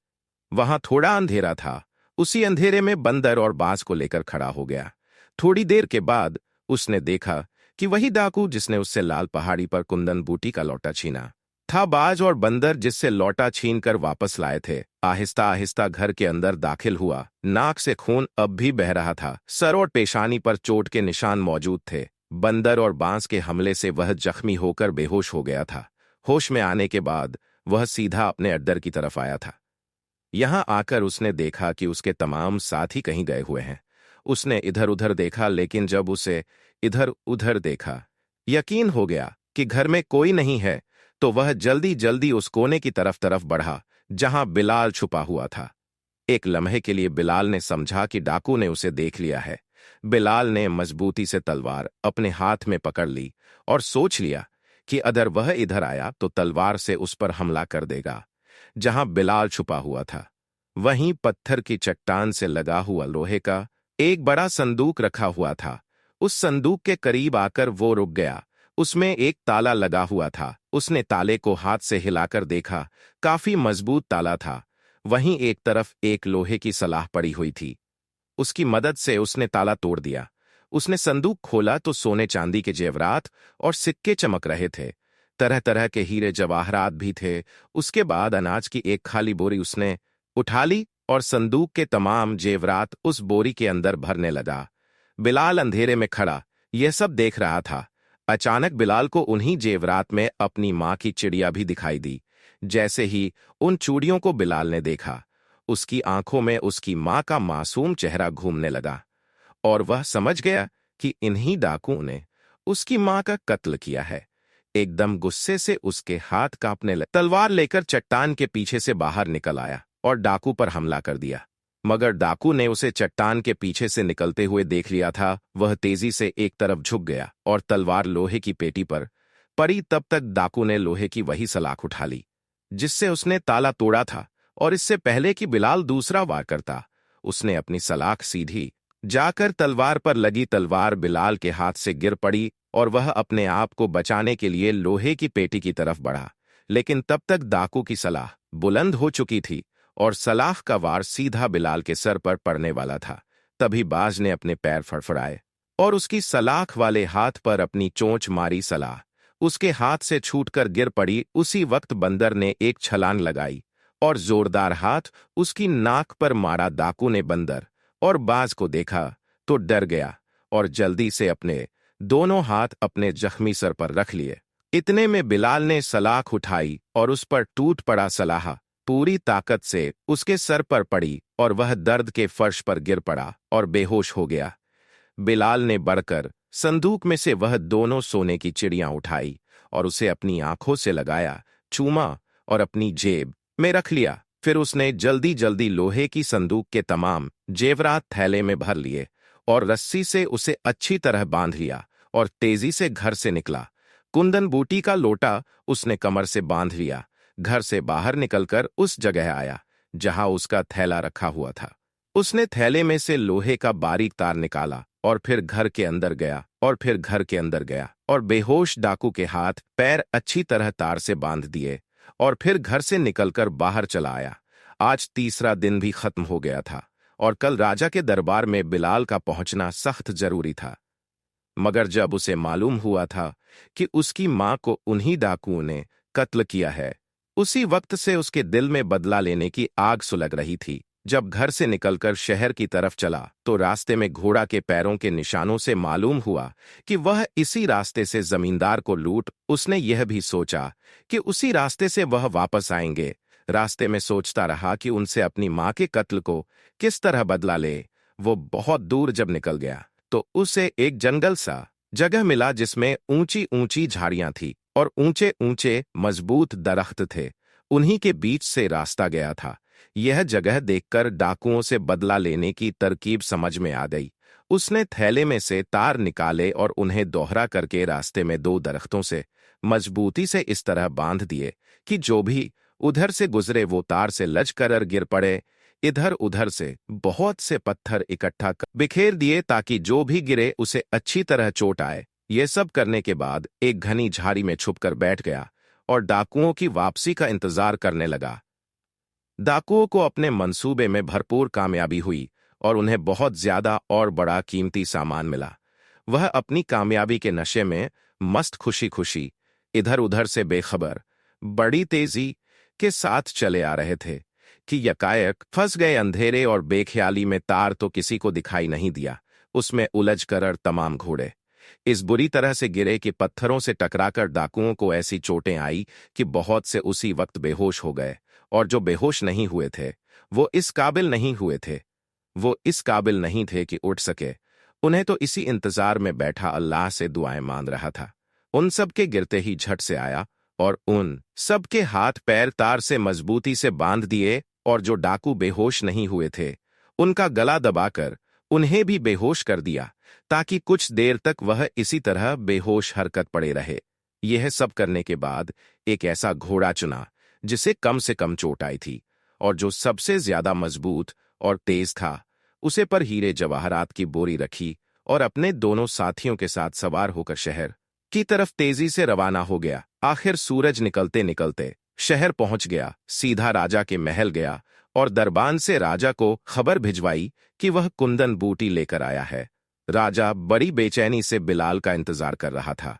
वहां थोड़ा अंधेरा था। उसी अंधेरे में बंदर और बाज को लेकर खड़ा हो गया। थोड़ी देर के बाद उसने देखा कि वही डाकू जिसने उससे लाल पहाड़ी पर कुंदन बूटी का लौटा छीना था। बाज और बंदर जिससे लौटा छीन कर वापस लाए थे आहिस्ता आहिस्ता घर के अंदर दाखिल हुआ। नाक से खून अब भी बह रहा था। सर और पेशानी पर चोट के निशान मौजूद थे। बंदर और बांस के हमले से वह जख्मी होकर बेहोश हो गया था। होश में आने के बाद वह सीधा अपने अड्डर की तरफ आया था। यहां आकर उसने देखा कि उसके तमाम साथी कहीं गए हुए हैं। उसने इधर उधर देखा, लेकिन जब उसे इधर उधर देखा यकीन हो गया कि घर में कोई नहीं है, तो वह जल्दी जल्दी उस कोने की तरफ बढ़ा जहां बिलाल छुपा हुआ था। एक लम्हे के लिए बिलाल ने समझा कि डाकू ने उसे देख लिया है। बिलाल ने मजबूती से तलवार अपने हाथ में पकड़ ली और सोच लिया कि अगर वह इधर आया तो तलवार से उस पर हमला कर देगा। जहां बिलाल छुपा हुआ था वहीं पत्थर की चट्टान से लगा हुआ लोहे का एक बड़ा संदूक रखा हुआ था। उस संदूक के करीब आकर वो रुक गया। उसमें एक ताला लगा हुआ था। उसने ताले को हाथ से हिलाकर देखा। काफी मजबूत ताला था। वहीं एक तरफ एक लोहे की सलाख पड़ी हुई थी। उसकी मदद से उसने ताला तोड़ दिया। उसने संदूक खोला तो सोने चांदी के जेवरात और सिक्के चमक रहे थे। तरह तरह के हीरे जवाहरात भी थे। उसके बाद अनाज की एक खाली बोरी उसने उठा ली और संदूक के तमाम जेवरात उस बोरी के अंदर भरने लगा। बिलाल अंधेरे में खड़ा यह सब देख रहा था। अचानक बिलाल को उन्हीं जेवरात में अपनी मां की चिड़िया भी दिखाई दी। जैसे ही उन चूड़ियों को बिलाल ने देखा, उसकी आंखों में उसकी मां का मासूम चेहरा घूमने लगा और वह समझ गया कि इन्हीं डाकुओं ने उसकी मां का कत्ल किया है। एकदम गुस्से से उसके हाथ कांपने लगे। तलवार लेकर चट्टान के पीछे से बाहर निकल आया और डाकू पर हमला कर दिया। मगर डाकू ने उसे चट्टान के पीछे से निकलते हुए देख लिया था। वह तेजी से एक तरफ झुक गया और तलवार लोहे की पेटी पर पड़ी। तब तक डाकू ने लोहे की वही सलाख उठा ली जिससे उसने ताला तोड़ा था, और इससे पहले कि बिलाल दूसरा वार करता उसने अपनी सलाख सीधी जाकर तलवार पर लगी। तलवार बिलाल के हाथ से गिर पड़ी और वह अपने आप को बचाने के लिए लोहे की पेटी की तरफ बढ़ा, लेकिन तब तक डाकू की सलाह बुलंद हो चुकी थी और सलाख का वार सीधा बिलाल के सर पर पड़ने वाला था। तभी बाज ने अपने पैर फड़फड़ाए और उसकी सलाख वाले हाथ पर अपनी चोंच मारी। सलाह उसके हाथ से छूटकर गिर पड़ी। उसी वक्त बंदर ने एक छलांग लगाई और जोरदार हाथ उसकी नाक पर मारा। डाकू ने बंदर और बाज को देखा तो डर गया और जल्दी से अपने दोनों हाथ अपने जख्मी सर पर रख लिए। इतने में बिलाल ने सलाख उठाई और उस पर टूट पड़ा। सलाह पूरी ताकत से उसके सर पर पड़ी और वह दर्द के फर्श पर गिर पड़ा और बेहोश हो गया। बिलाल ने बढ़कर संदूक में से वह दोनों सोने की चिड़ियां उठाई और उसे अपनी आंखों से लगाया, चूमा और अपनी जेब में रख लिया। फिर उसने जल्दी जल्दी लोहे की संदूक के तमाम जेवरात थैले में भर लिए और रस्सी से उसे अच्छी तरह बांध लिया और तेजी से घर से निकला। कुंदन बूटी का लोटा उसने कमर से बांध लिया। घर से बाहर निकलकर उस जगह आया जहां उसका थैला रखा हुआ था। उसने थैले में से लोहे का बारीक तार निकाला और फिर घर के अंदर गया और फिर घर के अंदर गया और बेहोश डाकू के हाथ पैर अच्छी तरह तार से बांध दिए और फिर घर से निकलकर बाहर चला आया। आज तीसरा दिन भी खत्म हो गया था और कल राजा के दरबार में बिलाल का पहुंचना सख्त जरूरी था। मगर जब उसे मालूम हुआ था कि उसकी मां को उन्हीं डाकुओं ने कत्ल किया है, उसी वक्त से उसके दिल में बदला लेने की आग सुलग रही थी। जब घर से निकलकर शहर की तरफ चला तो रास्ते में घोड़ा के पैरों के निशानों से मालूम हुआ कि वह इसी रास्ते से जमींदार को लूट। उसने यह भी सोचा कि उसी रास्ते से वह वापस आएंगे। रास्ते में सोचता रहा कि उनसे अपनी मां के कत्ल को किस तरह बदला ले। वो बहुत दूर जब निकल गया तो उसे एक जंगल सा जगह मिला जिसमें ऊंची ऊंची झाड़ियां थी और ऊंचे ऊंचे मजबूत दरख्त थे। उन्हीं के बीच से रास्ता गया था। यह जगह देखकर डाकुओं से बदला लेने की तरकीब समझ में आ गई। उसने थैले में से तार निकाले और उन्हें दोहरा करके रास्ते में दो दरख्तों से मजबूती से इस तरह बांध दिए कि जो भी उधर से गुजरे वो तार से लचकर गिर पड़े। इधर उधर से बहुत से पत्थर इकट्ठा कर बिखेर दिए ताकि जो भी गिरे उसे अच्छी तरह चोट आए। ये सब करने के बाद एक घनी झाड़ी में छुपकर बैठ गया और डाकुओं की वापसी का इंतजार करने लगा। डाकुओं को अपने मंसूबे में भरपूर कामयाबी हुई और उन्हें बहुत ज्यादा और बड़ा कीमती सामान मिला। वह अपनी कामयाबी के नशे में मस्त खुशी खुशी इधर उधर से बेखबर बड़ी तेजी के साथ चले आ रहे थे कि यकायक फंस गए। अंधेरे और बेख्याली में तार तो किसी को दिखाई नहीं दिया। उसमें उलझ कर तमाम घोड़े इस बुरी तरह से गिरे कि पत्थरों से टकराकर डाकुओं को ऐसी चोटें आई कि बहुत से उसी वक्त बेहोश हो गए और जो बेहोश नहीं हुए थे वो इस काबिल नहीं थे कि उठ सके। उन्हें तो इसी इंतजार में बैठा अल्लाह से दुआएं मांग रहा था। उन सब के गिरते ही झट से आया और उन सब के हाथ पैर तार से मजबूती से बांध दिए और जो डाकू बेहोश नहीं हुए थे उनका गला दबाकर उन्हें भी बेहोश कर दिया ताकि कुछ देर तक वह इसी तरह बेहोश हरकत पड़े रहे। यह सब करने के बाद एक ऐसा घोड़ा चुना जिसे कम से कम चोट आई थी और जो सबसे ज्यादा मजबूत और तेज था। उसे पर हीरे जवाहरात की बोरी रखी और अपने दोनों साथियों के साथ सवार होकर शहर की तरफ तेजी से रवाना हो गया। आखिर सूरज निकलते निकलते शहर पहुंच गया। सीधा राजा के महल गया और दरबान से राजा को खबर भिजवाई कि वह कुंदन बूटी लेकर आया है। राजा बड़ी बेचैनी से बिलाल का इंतजार कर रहा था।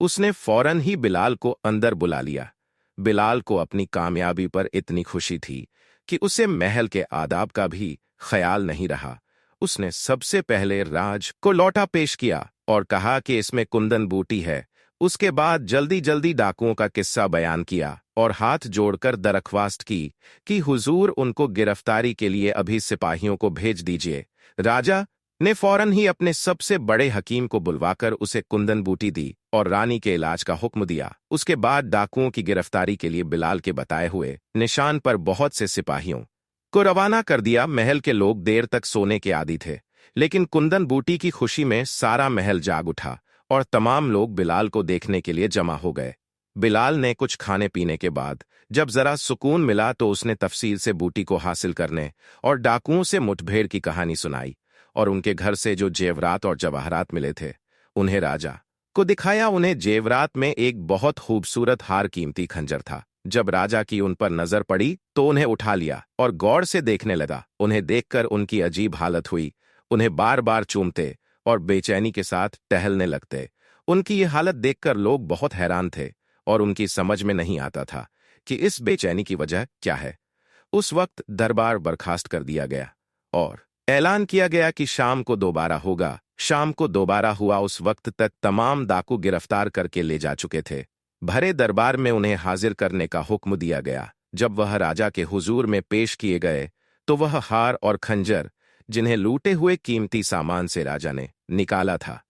उसने फौरन ही बिलाल को अंदर बुला लिया। बिलाल को अपनी कामयाबी पर इतनी खुशी थी कि उसे महल के आदाब का भी ख्याल नहीं रहा। उसने सबसे पहले राज को लौटा पेश किया और कहा कि इसमें कुंदन बूटी है। उसके बाद जल्दी जल्दी डाकुओं का किस्सा बयान किया और हाथ जोड़कर दरख्वास्त की कि हुजूर उनको गिरफ्तारी के लिए अभी सिपाहियों को भेज दीजिए। राजा ने फौरन ही अपने सबसे बड़े हकीम को बुलवाकर उसे कुंदन बूटी दी और रानी के इलाज का हुक्म दिया। उसके बाद डाकुओं की गिरफ्तारी के लिए बिलाल के बताए हुए निशान पर बहुत से सिपाहियों को रवाना कर दिया। महल के लोग देर तक सोने के आदी थे, लेकिन कुंदन बूटी की खुशी में सारा महल जाग उठा और तमाम लोग बिलाल को देखने के लिए जमा हो गए। बिलाल ने कुछ खाने पीने के बाद जब जरा सुकून मिला तो उसने तफसील से बूटी को हासिल करने और डाकुओं से मुठभेड़ की कहानी सुनाई और उनके घर से जो जेवरात और जवाहरात मिले थे उन्हें राजा को दिखाया। उन्हें जेवरात में एक बहुत खूबसूरत हार कीमती खंजर था। जब राजा की उन पर नजर पड़ी तो उन्हें उठा लिया और गौर से देखने लगा। उन्हें देखकर उनकी अजीब हालत हुई। उन्हें बार बार चूमते और बेचैनी के साथ टहलने लगते। उनकी ये हालत देखकर लोग बहुत हैरान थे और उनकी समझ में नहीं आता था कि इस बेचैनी की वजह क्या है। उस वक्त दरबार बर्खास्त कर दिया गया और ऐलान किया गया कि शाम को दोबारा होगा। शाम को दोबारा हुआ। उस वक्त तक तमाम डाकू गिरफ्तार करके ले जा चुके थे। भरे दरबार में उन्हें हाजिर करने का हुक्म दिया गया। जब वह राजा के हुजूर में पेश किए गए तो वह हार और खंजर जिन्हें लूटे हुए कीमती सामान से राजा ने निकाला था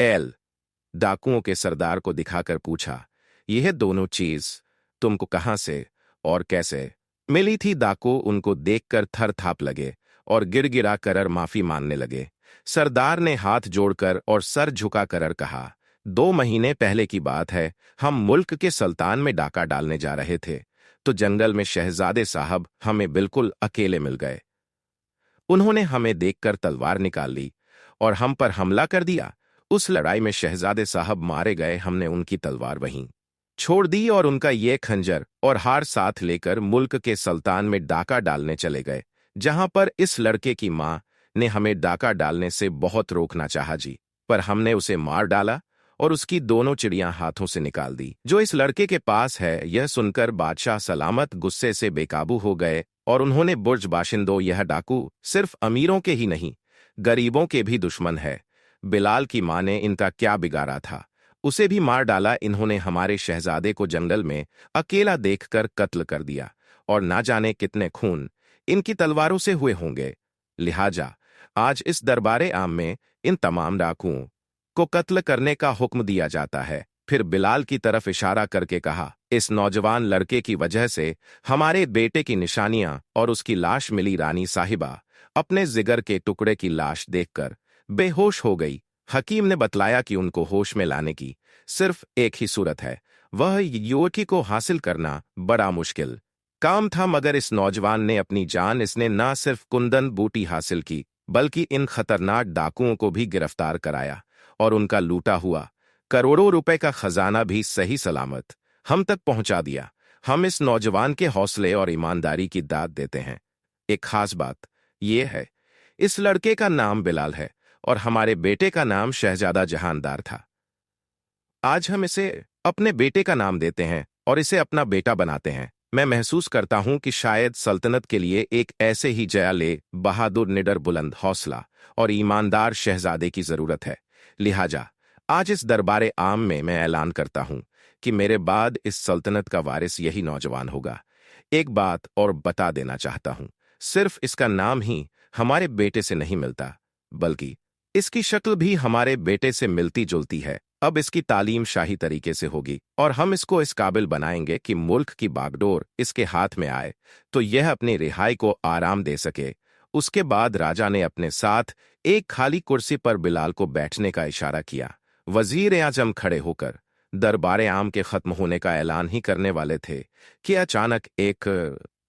एल डाकुओं के सरदार को दिखाकर पूछा, यह दोनों चीज तुमको कहां से और कैसे मिली थी? डाकू उनको देखकर थर थाप लगे और गिड़गिड़ा कर माफी मांगने लगे। सरदार ने हाथ जोड़कर और सर झुका कर कहा, 2 महीने पहले की बात है। हम मुल्क के सुल्तान में डाका डालने जा रहे थे तो जंगल में शहजादे साहब हमें बिल्कुल अकेले मिल गए। उन्होंने हमें देखकर तलवार निकाल ली और हम पर हमला कर दिया। उस लड़ाई में शहजादे साहब मारे गए। हमने उनकी तलवार वहीं छोड़ दी और उनका ये खंजर और हार साथ लेकर मुल्क के सुल्तान में डाका डालने चले गए, जहां पर इस लड़के की मां ने हमें डाका डालने से बहुत रोकना चाहा जी, पर हमने उसे मार डाला और उसकी दोनों चिड़ियां हाथों से निकाल दी जो इस लड़के के पास है। यह सुनकर बादशाह सलामत गुस्से से बेकाबू हो गए और उन्होंने बुर्ज बाशिंदों, यह डाकू सिर्फ अमीरों के ही नहीं गरीबों के भी दुश्मन है। बिलाल की मां ने इनका क्या बिगाड़ा था, उसे भी मार डाला। इन्होंने हमारे शहजादे को जंगल में अकेला देखकर कत्ल कर दिया और ना जाने कितने खून इनकी तलवारों से हुए होंगे। लिहाजा आज इस दरबारे आम में इन तमाम डाकुओं को कत्ल करने का हुक्म दिया जाता है। फिर बिलाल की तरफ इशारा करके कहा, इस नौजवान लड़के की वजह से हमारे बेटे की निशानियां और उसकी लाश मिली। रानी साहिबा अपने जिगर के टुकड़े की लाश देखकर बेहोश हो गई। हकीम ने बतलाया कि उनको होश में लाने की सिर्फ एक ही सूरत है, वह युवती को हासिल करना बड़ा मुश्किल काम था। मगर इस नौजवान ने अपनी जान, इसने ना सिर्फ कुंदन बूटी हासिल की बल्कि इन खतरनाक डाकुओं को भी गिरफ्तार कराया और उनका लूटा हुआ करोड़ों रुपए का खजाना भी सही सलामत हम तक पहुंचा दिया। हम इस नौजवान के हौसले और ईमानदारी की दाद देते हैं। एक खास बात यह है, इस लड़के का नाम बिलाल है और हमारे बेटे का नाम शहजादा जहानदार था। आज हम इसे अपने बेटे का नाम देते हैं और इसे अपना बेटा बनाते हैं। मैं महसूस करता हूं कि शायद सल्तनत के लिए एक ऐसे ही जयाले, बहादुर, निडर, बुलंद हौसला और ईमानदार शहजादे की जरूरत है। लिहाजा आज इस दरबारे आम में मैं ऐलान करता हूं कि मेरे बाद इस सल्तनत का वारिस यही नौजवान होगा। एक बात और बता देना चाहता हूं, सिर्फ इसका नाम ही हमारे बेटे से नहीं मिलता बल्कि इसकी शक्ल भी हमारे बेटे से मिलती जुलती है। अब इसकी तालीम शाही तरीके से होगी और हम इसको इस काबिल बनाएंगे कि मुल्क की बागडोर इसके हाथ में आए तो यह अपनी रिहाई को आराम दे सके। उसके बाद राजा ने अपने साथ एक खाली कुर्सी पर बिलाल को बैठने का इशारा किया। वजीर आजम खड़े होकर दरबारे आम के खत्म होने का ऐलान ही करने वाले थे कि अचानक एक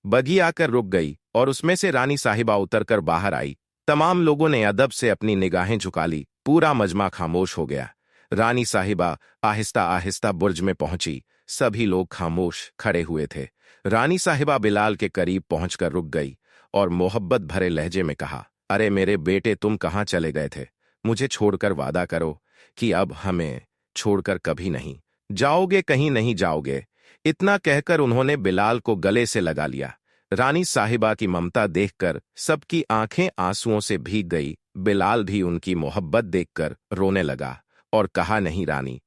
बगी आकर रुक गई और उसमें से रानी साहिबा उतरकर बाहर आई। तमाम लोगों ने अदब से अपनी निगाहें झुका ली। पूरा मजमा खामोश हो गया। रानी साहिबा आहिस्ता आहिस्ता बुर्ज में पहुंची। सभी लोग खामोश खड़े हुए थे। रानी साहिबा बिलाल के करीब पहुंचकर रुक गई और मोहब्बत भरे लहजे में कहा, अरे मेरे बेटे, तुम कहाँ चले गए थे? मुझे छोड़कर वादा करो कि अब हमें छोड़कर कभी नहीं जाओगे, कहीं नहीं जाओगे। इतना कहकर उन्होंने बिलाल को गले से लगा लिया। रानी साहिबा की ममता देखकर सबकी आंखें आंसुओं से भीग गई। बिलाल भी उनकी मोहब्बत देखकर रोने लगा और कहा, नहीं रानी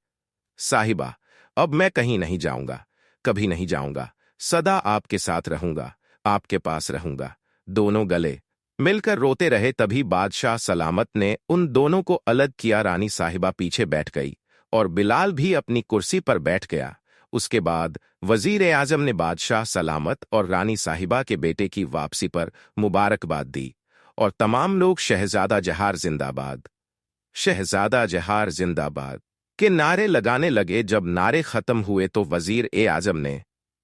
साहिबा, अब मैं कहीं नहीं जाऊंगा, कभी नहीं जाऊंगा, सदा आपके साथ रहूंगा, आपके पास रहूंगा। दोनों गले मिलकर रोते रहे। तभी बादशाह सलामत ने उन दोनों को अलग किया। रानी साहिबा पीछे बैठ गई और बिलाल भी अपनी कुर्सी पर बैठ गया। उसके बाद वजीर आजम ने बादशाह सलामत और रानी साहिबा के बेटे की वापसी पर मुबारकबाद दी और तमाम लोग शहजादा जहार जिंदाबाद, शहजादा जहार जिंदाबाद के नारे लगाने लगे। जब नारे खत्म हुए तो वजीर ए आजम ने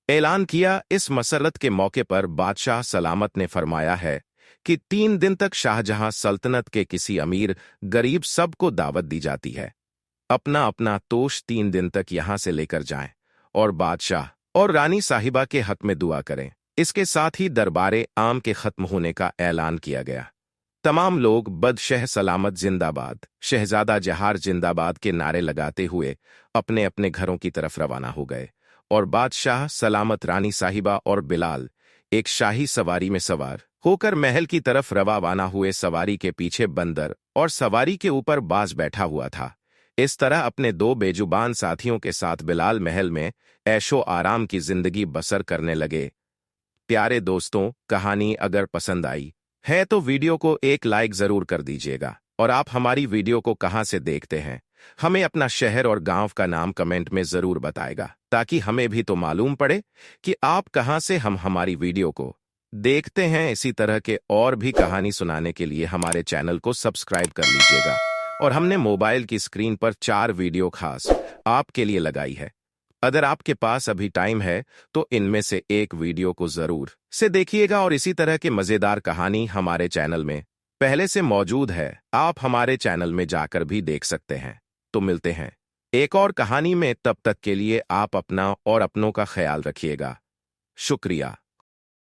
ऐलान किया, इस मसरत के मौके पर बादशाह सलामत ने फरमाया है कि 3 दिन तक शाहजहां सल्तनत के किसी अमीर गरीब सबको दावत दी जाती है। अपना अपना तोश 3 दिन तक यहां से लेकर जाएं और बादशाह और रानी साहिबा के हक में दुआ करें। इसके साथ ही दरबारे आम के खत्म होने का ऐलान किया गया। तमाम लोग बदशह सलामत जिंदाबाद, शहजादा जहार जिंदाबाद के नारे लगाते हुए अपने अपने घरों की तरफ रवाना हो गए और बादशाह सलामत, रानी साहिबा और बिलाल एक शाही सवारी में सवार होकर महल की तरफ रवाना हुए। सवारी के पीछे बंदर और सवारी के ऊपर बाज बैठा हुआ था। इस तरह अपने 2 बेजुबान साथियों के साथ बिलाल महल में ऐशो आराम की जिंदगी बसर करने लगे। प्यारे दोस्तों, कहानी अगर पसंद आई है तो वीडियो को एक लाइक जरूर कर दीजिएगा। और आप हमारी वीडियो को कहां से देखते हैं, हमें अपना शहर और गांव का नाम कमेंट में जरूर बताएगा, ताकि हमें भी तो मालूम पड़े कि आप कहां से हमारी वीडियो को देखते हैं। इसी तरह के और भी कहानी सुनाने के लिए हमारे चैनल को सब्सक्राइब कर लीजिएगा। और हमने मोबाइल की स्क्रीन पर 4 वीडियो खास आपके लिए लगाई है। अगर आपके पास अभी टाइम है तो इनमें से एक वीडियो को जरूर से देखिएगा। और इसी तरह के मजेदार कहानी हमारे चैनल में पहले से मौजूद है, आप हमारे चैनल में जाकर भी देख सकते हैं। तो मिलते हैं एक और कहानी में, तब तक के लिए आप अपना और अपनों का ख्याल रखिएगा। शुक्रिया।